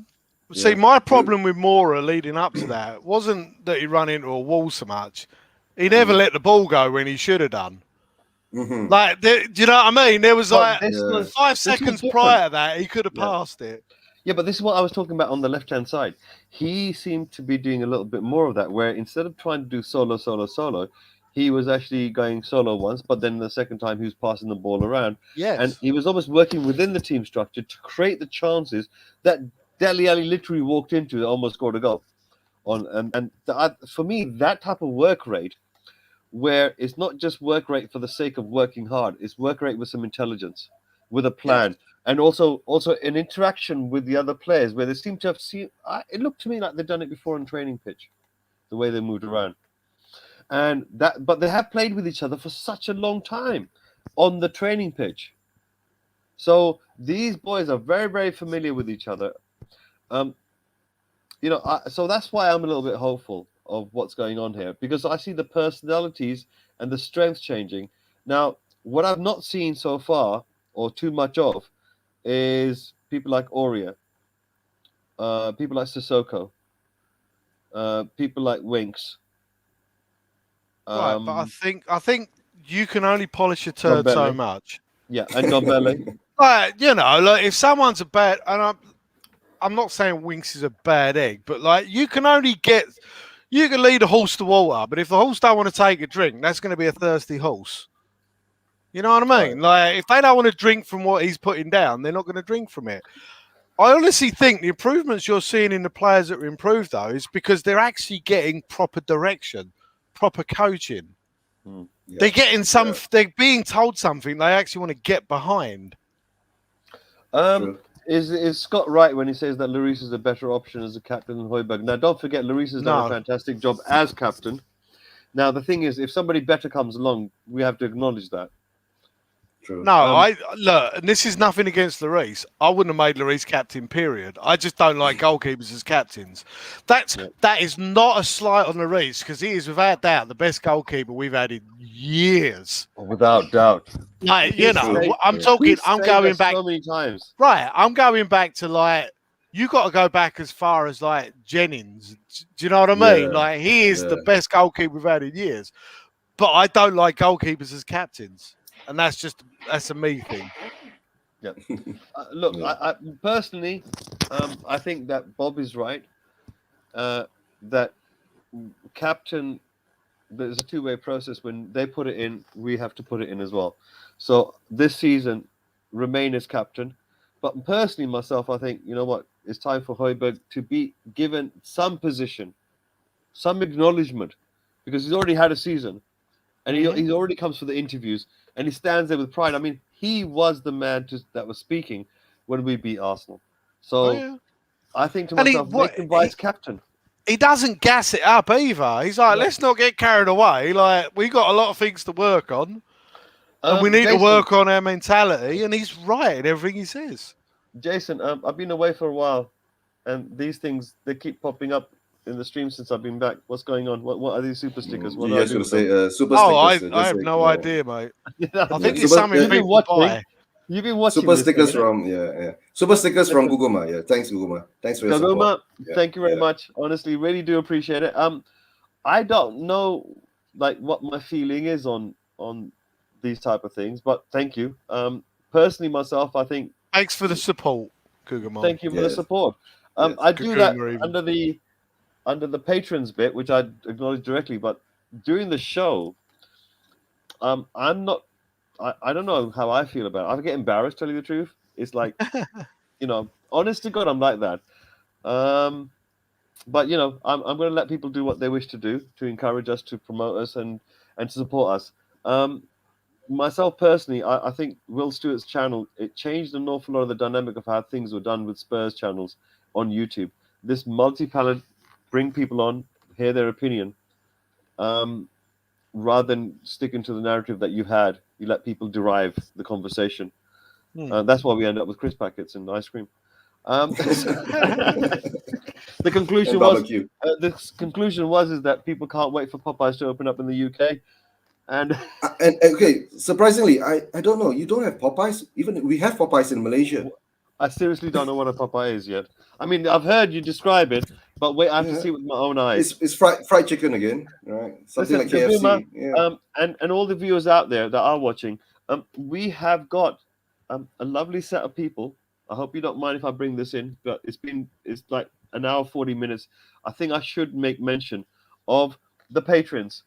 Yeah. See, my problem with Mora leading up to that wasn't that he ran into a wall so much. He never let the ball go when he should have done. Mm-hmm. Like, do you know what I mean? There was But like this was 5 this was seconds different. prior to that, he could have Yeah. passed it. Yeah, but this is what I was talking about on the left-hand side. He seemed to be doing a little bit more of that, where instead of trying to do solo, he was actually going solo once, but then the second time he was passing the ball around. Yes. And he was almost working within the team structure to create the chances that Dele Alli literally walked into and almost scored a goal. For me, that type of work rate, where it's not just work rate for the sake of working hard, it's work rate with some intelligence, with a plan. And also an interaction with the other players where they seem to have seen. It looked to me like they've done it before on training pitch, the way they moved around, but they have played with each other for such a long time on the training pitch. So these boys are very, very familiar with each other. So that's why I'm a little bit hopeful of what's going on here, because I see the personalities and the strengths changing. Now, what I've not seen so far, or too much of, is people like Aurea, people like Sissoko, people like Winks. Right, but I think you can only polish a turd so Dombele. much. Yeah, and Dombele. Like, you know, like if someone's a bad, and I'm not saying Winks is a bad egg, but like you can lead a horse to water, but if the horse don't want to take a drink, that's going to be a thirsty horse. You know what I mean? Like if they don't want to drink from what he's putting down, they're not going to drink from it. I honestly think the improvements you're seeing in the players that are improved, though, is because they're actually getting proper direction, proper coaching. Yeah. They're getting they're being told something they actually want to get behind. Is Scott right when he says that Lloris is a better option as a captain than Højbjerg? Now, don't forget, Lloris has done a fantastic job as captain. Now, the thing is, if somebody better comes along, we have to acknowledge that. True. No, look, and this is nothing against Lloris. I wouldn't have made Lloris captain, period. I just don't like goalkeepers as captains. That is not a slight on Lloris, because he is without doubt the best goalkeeper we've had in years. Without doubt. Like, you know, I'm going back so many times. Right, I'm going back to like you got to go back as far as like Jennings. Do you know what I mean? Like he is the best goalkeeper we've had in years. But I don't like goalkeepers as captains. And that's a me thing. Yeah. Look, I personally, I think that Bob is right. That captain, there's a two-way process. When they put it in, we have to put it in as well. So this season, remain as captain. But personally, myself, I think, you know what? It's time for Højbjerg to be given some position, some acknowledgement, because he's already had a season. And he already comes for the interviews, and he stands there with pride. I mean, he was the man that was speaking when we beat Arsenal. So I think to myself, make him vice captain. He doesn't gas it up either. He's like, let's not get carried away. Like, we got a lot of things to work on, and we need to work on our mentality. And he's right in everything he says. Jason, I've been away for a while, and these things, they keep popping up in the stream since I've been back. What's going on? What are these super stickers? What you guys going to say super stickers? stickers? I have no idea, mate. I think it's something people buy. You've been watching Super this, stickers haven't you? from Super stickers from Guguma. Yeah, thanks Guguma. Thanks for your support. Gaguma, Yeah, thank you very yeah. much. Honestly, really do appreciate it. I don't know like what my feeling is on these type of things, but thank you. Personally, myself, I think Thanks for the support, Cougar thank you for the Yes. support. Yes. I do that Gaguma even. under the patrons bit, which I acknowledge directly, but during the show, I'm not. I don't know how I feel about it. I get embarrassed, tell you the truth. It's like, honest to God, I'm like that. But I'm going to let people do what they wish to do to encourage us, to promote us, and to support us. Myself personally, I think Will Stewart's channel, it changed an awful lot of the dynamic of how things were done with Spurs channels on YouTube. This multi-palette, bring people on, hear their opinion, rather than sticking to the narrative that you had. You let people derive the conversation. That's why we end up with crisp packets and ice cream. The conclusion And was barbecue. is that people can't wait for Popeyes to open up in the UK, and And okay, surprisingly, I don't know. You don't have Popeyes. Even we have Popeyes in Malaysia. I seriously don't know what a Popeye is yet. I mean, I've heard you describe it, but wait, I have to see it with my own eyes. It's fried chicken again, right? Something like KFC. Gaguma, Yeah. and all the viewers out there that are watching, we have got a lovely set of people. I hope you don't mind if I bring this in, but it's like an hour 40 minutes. I think I should make mention of the patrons.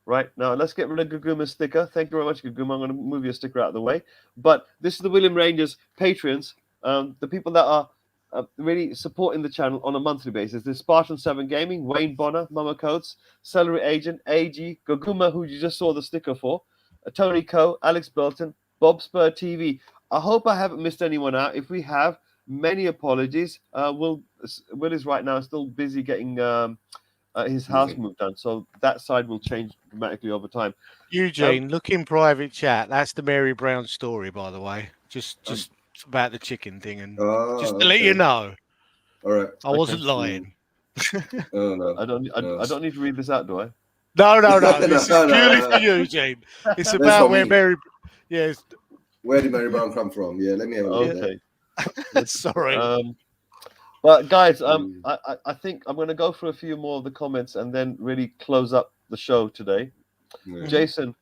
Right now, let's get rid of Gaguma's sticker. Thank you very much, Gaguma. I'm going to move your sticker out of the way. But this is the William Rangers patrons, the people that are really supporting the channel on a monthly basis. There's Spartan 7 Gaming, Wayne Bonner, Mama Coates, Celery Agent, AG, Gaguma, who you just saw the sticker for, Tony Coe, Alex Belton, Bob Spur TV. I hope I haven't missed anyone out. If we have, many apologies. Will is right now still busy getting his house moved down, so that side will change dramatically over time. Eugene, look in private chat. That's the Mary Brown story, by the way. Just about the chicken thing, and just to let you know. All right. I wasn't lying. Oh no. I don't need to read this out, do I? No. This is purely for Eugene. It's about where Mary. Yes. Where did Mary Brown come from? Yeah, let me have a look. Okay. Sorry. But guys, I think I'm going to go through a few more of the comments and then really close up the show today. Yeah. Jason,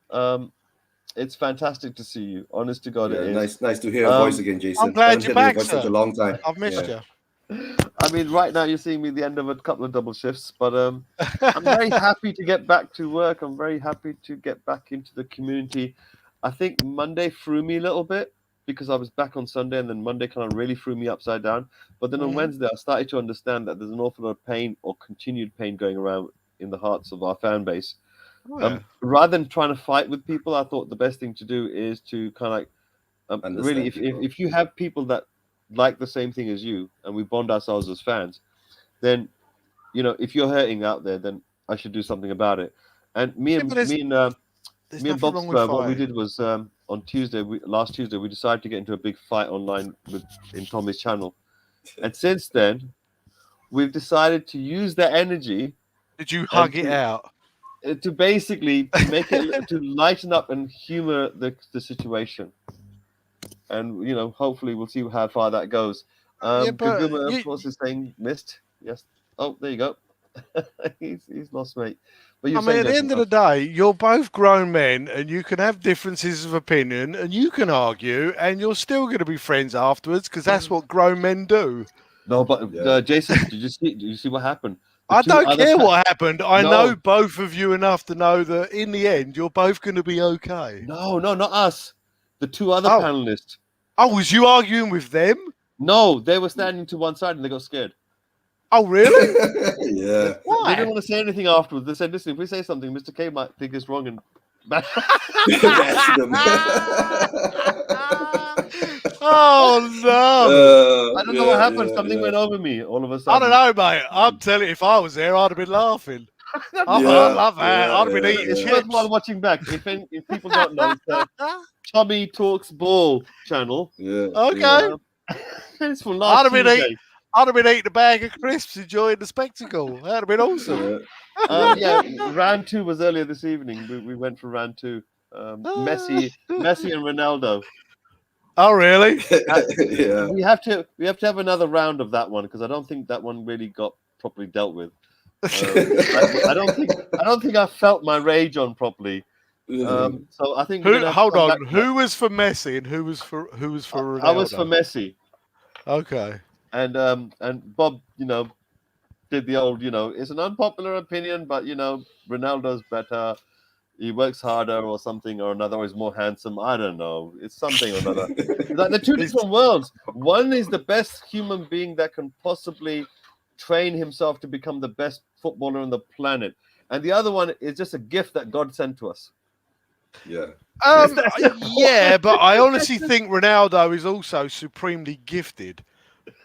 it's fantastic to see you. Honest to God, Yeah, it is. nice to hear your voice again, Jason. I'm glad you're back, for sir. such a long time. I've missed you. I mean, right now you're seeing me at the end of a couple of double shifts, but I'm very happy to get back to work. I'm very happy to get back into the community. I think Monday threw me a little bit because I was back on Sunday, and then Monday kind of really threw me upside down. But then on Wednesday, I started to understand that there's an awful lot of pain or continued pain going around in the hearts of our fan base. Rather than trying to fight with people, I thought the best thing to do is to kind of really, if you have people that like the same thing as you, and we bond ourselves as fans, then if you're hurting out there, then I should do something about it. And me and Bob Spur, what we did was on last Tuesday, we decided to get into a big fight online in Tommy's channel, and since then, we've decided to use that energy. Did you hug it out? To basically make it to lighten up and humor the situation, and hopefully we'll see how far that goes. Gaguma, of course, is saying missed. Yes. Oh, there you go. he's lost, mate. But I mean, at the end of the day, you're both grown men, and you can have differences of opinion, and you can argue, and you're still going to be friends afterwards because that's what grown men do. No, but Jason, did you see what happened? I don't care what happened. I know both of you enough to know that in the end, you're both going to be okay. No, not us. The two other panelists. Oh, was you arguing with them? No, they were standing to one side and they got scared. Oh, really? Yeah. Why? They didn't want to say anything afterwards. They said, listen, if we say something, Mr. K might think it's wrong and Oh, no. I don't know what happened. Something went over me all of a sudden. I don't know, mate. I'm telling you, if I was there, I'd have been laughing. I love that. I'd have been eating chips. While watching back, if people don't know, it's Tommy Talks Ball channel. Yeah. Okay. It's from last Tuesday. I'd have been eating a bag of crisps, enjoying the spectacle. That'd have been awesome. Round 2 was earlier this evening. We went for round 2. Messi and Ronaldo. Oh, really? Yeah. We have to have another round of that one because I don't think that one really got properly dealt with. I don't think I felt my rage on properly. So I think we're gonna have to Hold come on. back to that. Who was for Messi and who was for Ronaldo? I was for Messi, Okay. and Bob, did the old, it's an unpopular opinion, but Ronaldo's better. He works harder or something or another, or he's more handsome. I don't know. It's something or another. Like they're two different worlds. One is the best human being that can possibly train himself to become the best footballer on the planet, and the other one is just a gift that God sent to us. Yeah. Yeah, but I honestly think Ronaldo is also supremely gifted,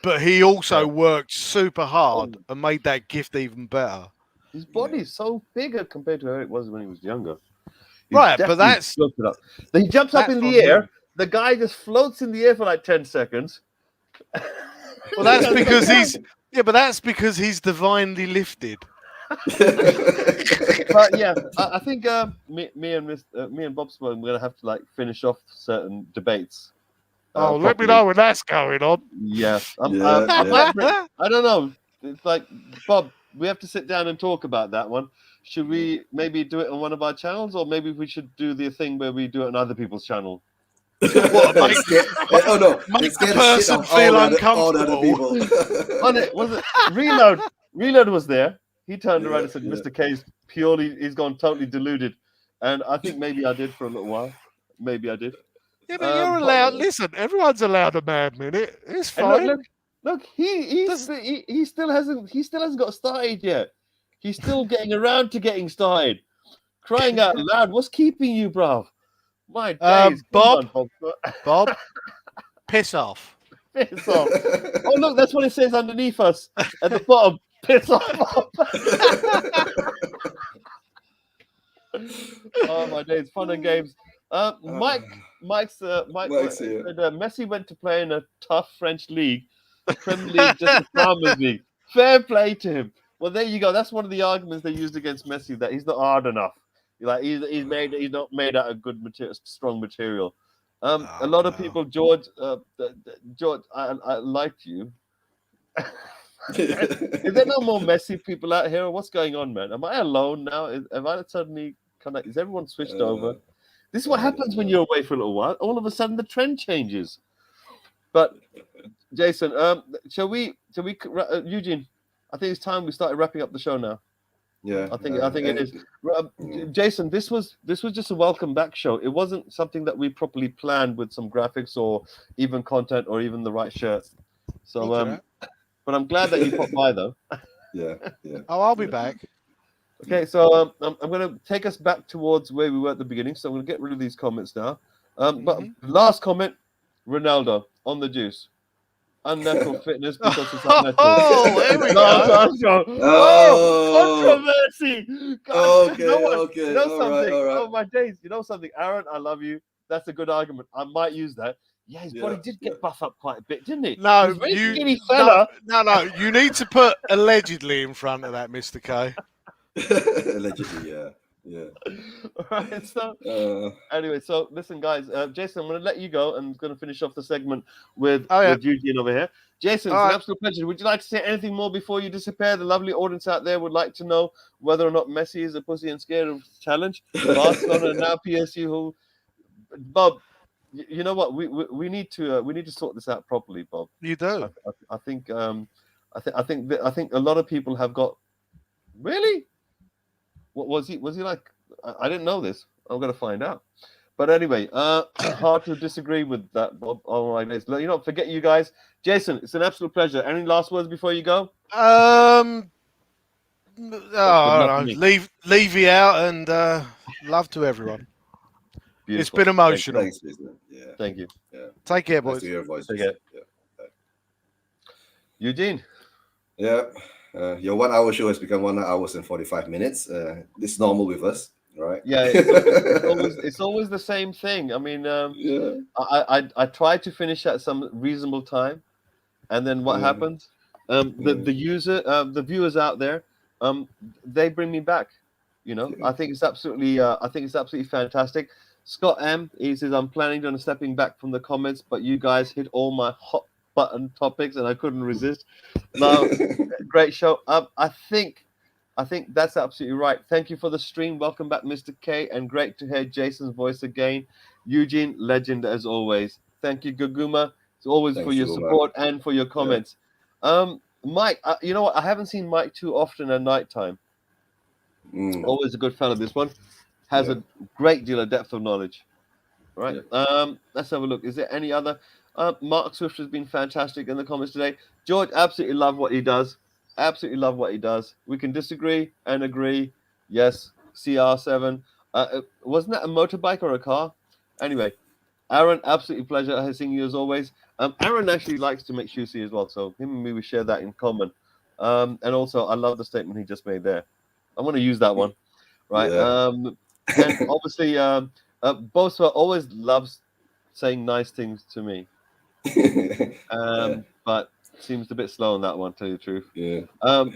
but he also worked super hard and made that gift even better. His body is so bigger compared to how it was when he was younger. Right, but that's it up. Then he jumps up in the air. The guy just floats in the air for like 10 seconds. Well, that's because he's divinely lifted. But yeah, I think me and Bob Spur, we're gonna have to like finish off certain debates. Let me know when that's going on. Yes, I don't know. It's like Bob. We have to sit down and talk about that one. Should we maybe do it on one of our channels, or maybe we should do the thing where we do it on other people's channel? What, make the person feel uncomfortable. Was it Reload? Reload was there. He turned around and said, "Mr. K's he's gone totally deluded," and I think maybe I did for a little while. Maybe I did. Yeah, but you're allowed. Listen, everyone's allowed a mad minute. It's fine. Look, he still hasn't got started yet. He's still getting around to getting started. Crying out loud, what's keeping you, bruv? My days, Bob, piss off. Piss off. Oh look, that's what it says underneath us at the bottom. Piss off. Oh my days, fun and games. Mike said Messi went to play in a tough French league. Premier League, just the Farmers League. Fair play to him. Well, there you go. That's one of the arguments they used against Messi, that he's not hard enough. Like he's not made out of good material, strong material. A lot of people, George, I liked you. Is there no more Messi people out here? What's going on, man? Am I alone now? Have I suddenly is everyone switched over? This is what happens when you're away for a little while. All of a sudden, the trend changes. But Jason, shall we, Eugene? I think it's time we started wrapping up the show now. Yeah, I think it is. Jason, this was just a welcome back show. It wasn't something that we properly planned with some graphics or even content or even the right shirt. So, but I'm glad that you popped by though. Yeah. Oh, I'll be back. Okay, so I'm going to take us back towards where we were at the beginning. So I'm going to get rid of these comments now. But last comment, Ronaldo on the juice. Unnatural fitness because it's unnatural. Oh, there we go. Controversy. God, Okay. You know something? All right. Oh my days. You know something, Aaron? I love you. That's a good argument. I might use that. Yeah, his body did get buff up quite a bit, didn't it? No, skinny fella. No. You need to put allegedly in front of that, Mr. K. Allegedly, yeah. All right. So anyway, so listen, guys. Jason, I'm going to let you go, and I'm going to finish off the segment with Eugene over here. Jason, it's an absolute pleasure. Would you like to say anything more before you disappear? The lovely audience out there would like to know whether or not Messi is a pussy and scared of challenge. Barcelona and now PSG. Who, Bob? You know what? We need to sort this out properly, Bob. You do. I think I think a lot of people have got really. What was he like? I didn't know this. I'm going to find out. But anyway, hard to disagree with that, Bob. All right, forget you guys. Jason, it's an absolute pleasure. Any last words before you go? Leave you out and love to everyone. Beautiful. It's been emotional. Thanks, yeah. Thank you. Yeah. Take care, boys. Nice to hear your voice. Take care. Yeah. Eugene. Yeah. Your 1 hour show has become 1 hour and 45 minutes. It's normal with us, right? Yeah, it's always the same thing. I mean, I try to finish at some reasonable time, and then what happens? The viewers out there, they bring me back. I think it's absolutely fantastic. Scott M, he says, I'm planning on stepping back from the comments, but you guys hit all my hot button topics and I couldn't resist. Now, great show. I think that's absolutely right. Thank you for the stream. Welcome back, Mr. K, and great to hear Jason's voice again. Eugene, legend as always. Thank you, Gaguma, as always, for your support and for your comments. Mike, you know what? I haven't seen Mike too often at night time. Always a good fan of this one. Has a great deal of depth of knowledge. Right. Let's have a look. Is there any other? Mark Swift has been fantastic in the comments today. George, absolutely love what he does. Absolutely love what he does. We can disagree and agree. Yes, CR7. Wasn't that a motorbike or a car? Anyway, Aaron, absolutely pleasure seeing you as always. Aaron actually likes to make Shusi as well, so him and me, we share that in common. And also, I love the statement he just made there. I'm going to use that one. Right. And obviously, Boswa always loves saying nice things to me. But seems a bit slow on that one, to tell you the truth.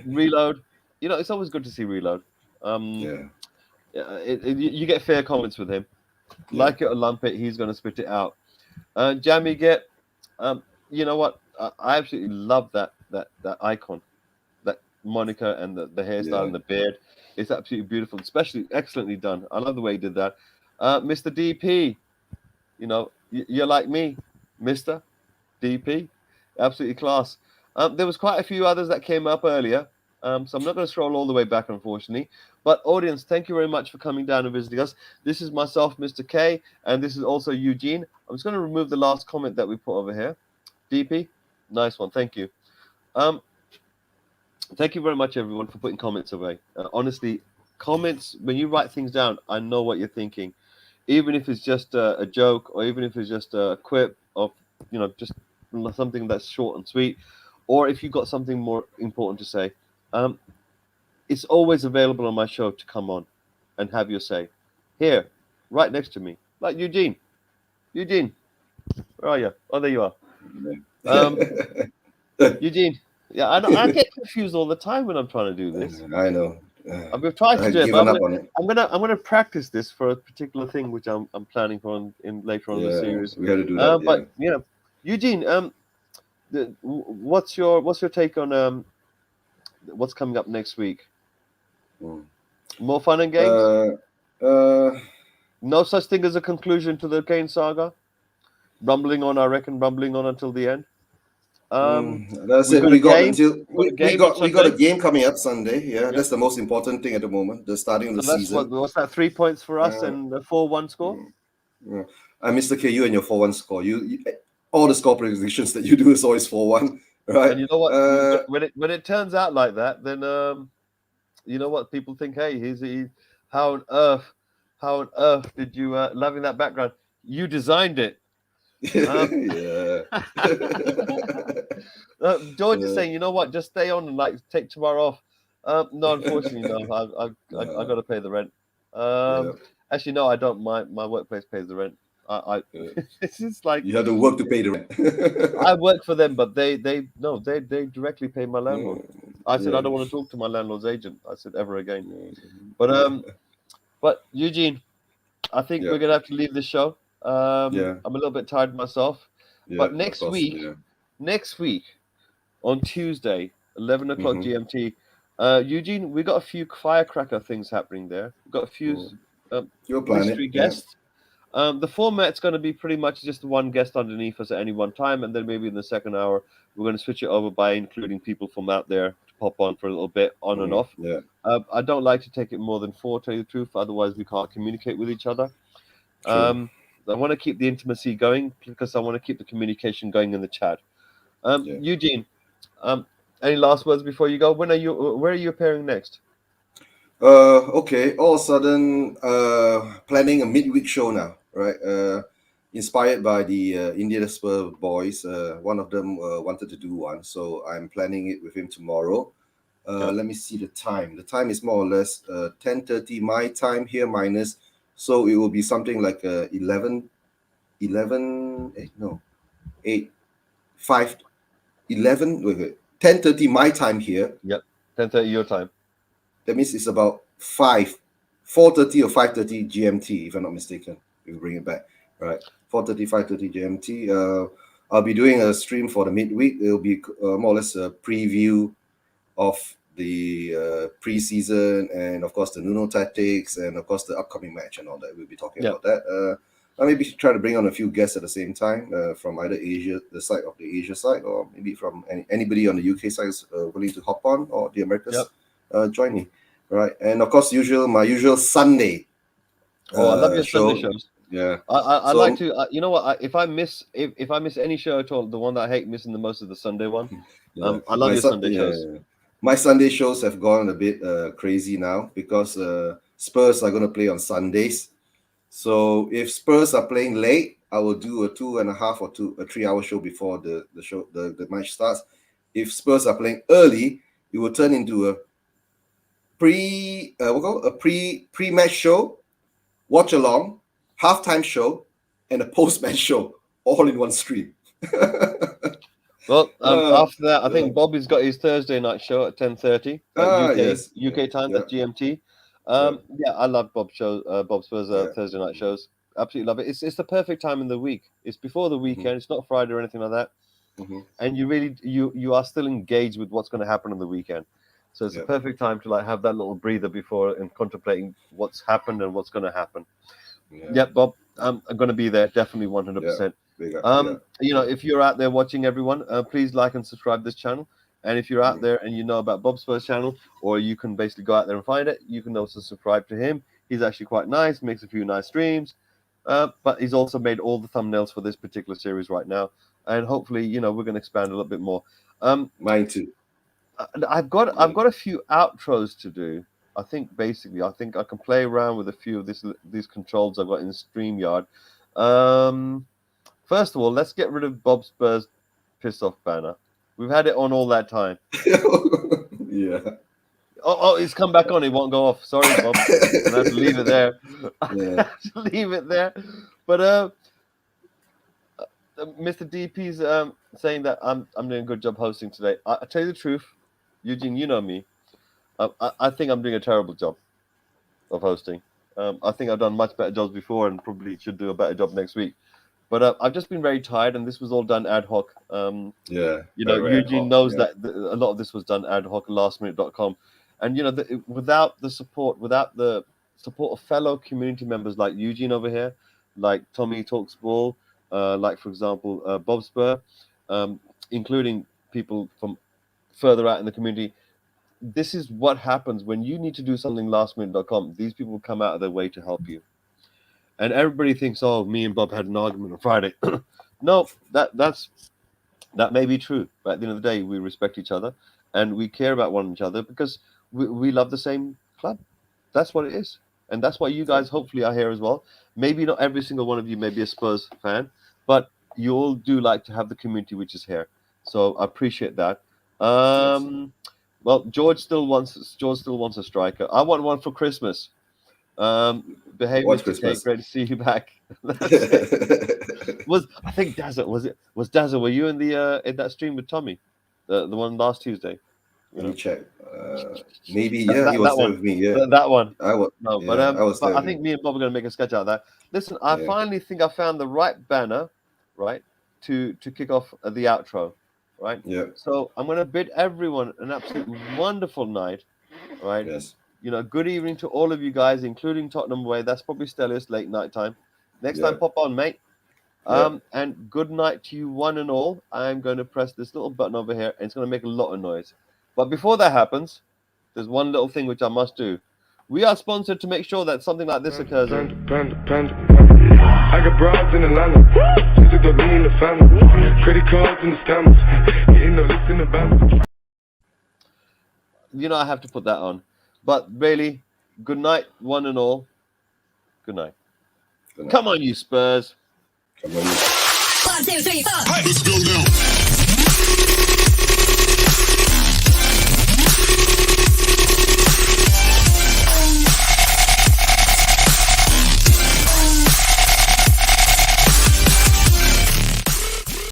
Reload, you know, it's always good to see Reload. You get fair comments with him. Like it or lump it, he's going to spit it out. Jammy Get, you know what? I absolutely love that icon, that moniker, and the hairstyle and the beard. It's absolutely beautiful, especially excellently done. I love the way he did that. Mr. DP, you know, you're like me, Mr. DP, absolutely class. There was quite a few others that came up earlier, so I'm not going to scroll all the way back, unfortunately. But audience, thank you very much for coming down and visiting us. This is myself, Mr. K, and this is also Eugene. I'm just going to remove the last comment that we put over here. DP, nice one, thank you. Thank you very much, everyone, for putting comments away. Honestly, comments, when you write things down, I know what you're thinking. Even if it's just a joke, or even if it's just a quip of, you know, just something that's short and sweet, or if you've got something more important to say, it's always available on my show to come on and have your say. Here, right next to me, like Eugene. Eugene, where are you? Oh, there you are. Eugene. Yeah, I get confused all the time when I'm trying to do this. I know. I've tried to do it, but I'm gonna practice this for a particular thing which I'm planning for later on in the series. We got to do that. But you know, Eugene, what's your take on what's coming up next week? More fun and games. No such thing as a conclusion to the Kane saga. Rumbling on, I reckon, rumbling on until the end. That's it. We got a game coming up Sunday. That's the most important thing at the moment. The starting of the season. What's that? 3 points for us and a 4-1 score. Mr. K, you and your 4-1 score. You all the score predictions that you do is always 4-1, right? And you know what? When it turns out like that, then you know what people think? Hey, how on earth did you loving that background? You designed it. George is saying, you know what? Just stay on and like take tomorrow off. No, unfortunately, no. I got to pay the rent. Actually, no, I don't. My workplace pays the rent. It's just like you have to work to pay the rent. I work for them, but they directly pay my landlord. I said I don't want to talk to my landlord's agent. I said ever again. But Eugene, I think we're gonna have to leave the show. I'm a little bit tired myself. But next week on Tuesday, 11 o'clock GMT, Eugene, we got a few firecracker things happening there. We've got a few mystery guests. The format's going to be pretty much just one guest underneath us at any one time, and then maybe in the second hour, we're going to switch it over by including people from out there to pop on for a little bit, on and off. I don't like to take it more than 4, to tell you the truth, otherwise we can't communicate with each other. I want to keep the intimacy going because I want to keep the communication going in the chat. Eugene, any last words before you go? Where are you appearing next? Okay. All of a sudden, planning a midweek show now, right? Inspired by the Indian Spur boys. One of them wanted to do one, so I'm planning it with him tomorrow. Let me see the time. The time is more or less 10:30 my time here minus. So it will be something like 11, 10:30 my time here. 10:30 your time. That means it's about 4:30 or 5:30 GMT, if I'm not mistaken. we'll bring it back. Right, 4:30, 5:30 GMT. I'll be doing a stream for the midweek. It'll be more or less a preview of the preseason and of course the Nuno tactics and of course the upcoming match and all that. We'll be talking about that. I'll maybe try to bring on a few guests at the same time from either Asia, the side of the Asia side, or maybe from anybody on the UK side is willing to hop on, or the Americans join me. Right, and of course my usual Sunday. I love your Sunday shows. Yeah, I like to. You know what? If I miss any show at all, the one that I hate missing the most is the Sunday one. I love your Sunday shows. My Sunday shows have gone a bit crazy now because Spurs are going to play on Sundays. So if Spurs are playing late, I will do a 2.5 or 3 hour show before the show the match starts. If Spurs are playing early, it will turn into a pre-match show, watch along, halftime show, and a post-match show all in one stream. Well, after that, I think Bobby's got his Thursday night show at 10:30 UK time. That's GMT. Yeah, I love Bob Spur's Thursday night shows. Absolutely love it. It's the perfect time in the week. It's before the weekend. It's not Friday or anything like that. And you really you are still engaged with what's going to happen on the weekend. So it's the perfect time to like have that little breather before and contemplating what's happened and what's going to happen. Yeah, Bob, I'm going to be there, definitely 100%. You know, if you're out there watching, everyone, please like and subscribe this channel. And if you're out there and you know about Bob Spur's channel, or you can basically go out there and find it, you can also subscribe to him. He's actually quite nice, makes a few nice streams, but he's also made all the thumbnails for this particular series right now. And hopefully, you know, we're going to expand a little bit more. Mine too. I've got a few outros to do. I think I can play around with a few of these controls I've got in StreamYard. First of all, let's get rid of Bob Spur's piss off banner. We've had it on all that time. Yeah. Oh, it's come back on. It won't go off. Sorry, Bob. I have to leave it there. Yeah. I have to leave it there. But Mr. DP's saying that I'm doing a good job hosting today. I tell you the truth, Eugene, you know me. I think I'm doing a terrible job of hosting. I think I've done much better jobs before and probably should do a better job next week. But I've just been very tired, and this was all done ad hoc. You know, Eugene knows that a lot of this was done ad hoc, lastminute.com. And, you know, without the support of fellow community members like Eugene over here, like Tommy Talks Ball, like, for example, Bob Spur, including people from further out in the community, this is what happens when you need to do something lastminute.com. These people come out of their way to help you. And everybody thinks, oh, me and Bob had an argument on Friday. No, that may be true. But at the end of the day, we respect each other and we care about one another because we love the same club. That's what it is. And that's why you guys hopefully are here as well. Maybe not every single one of you may be a Spurs fan, but you all do like to have the community which is here. So I appreciate that. Well, George still wants a striker. I want one for Christmas. Behave, Mr. K. Great to see you back. I think Dazzle was Dazzle? Were you in that stream with Tommy, the one last Tuesday? Let me check. Maybe he was there with me. Yeah, that one. I was. No, yeah, but I think me and Bob are going to make a sketch out of that. Listen, I finally think I found the right banner, right, to kick off the outro, right. Yeah. So I'm going to bid everyone an absolutely wonderful night, right. Yes. You know, good evening to all of you guys, including Tottenham away. That's probably Stellius late night time. Next time, pop on, mate. And good night to you, one and all. I'm going to press this little button over here, and it's going to make a lot of noise. But before that happens, there's one little thing which I must do. We are sponsored to make sure that something like this occurs. I got broads in Atlanta. She took the lean in the family. Credit cards in the scammers. Getting the list in the bank. You know, I have to put that on. But really, good night, one and all. Good night. Come on, you Spurs. Come on. 1, 2, 3, 4. Let's go now.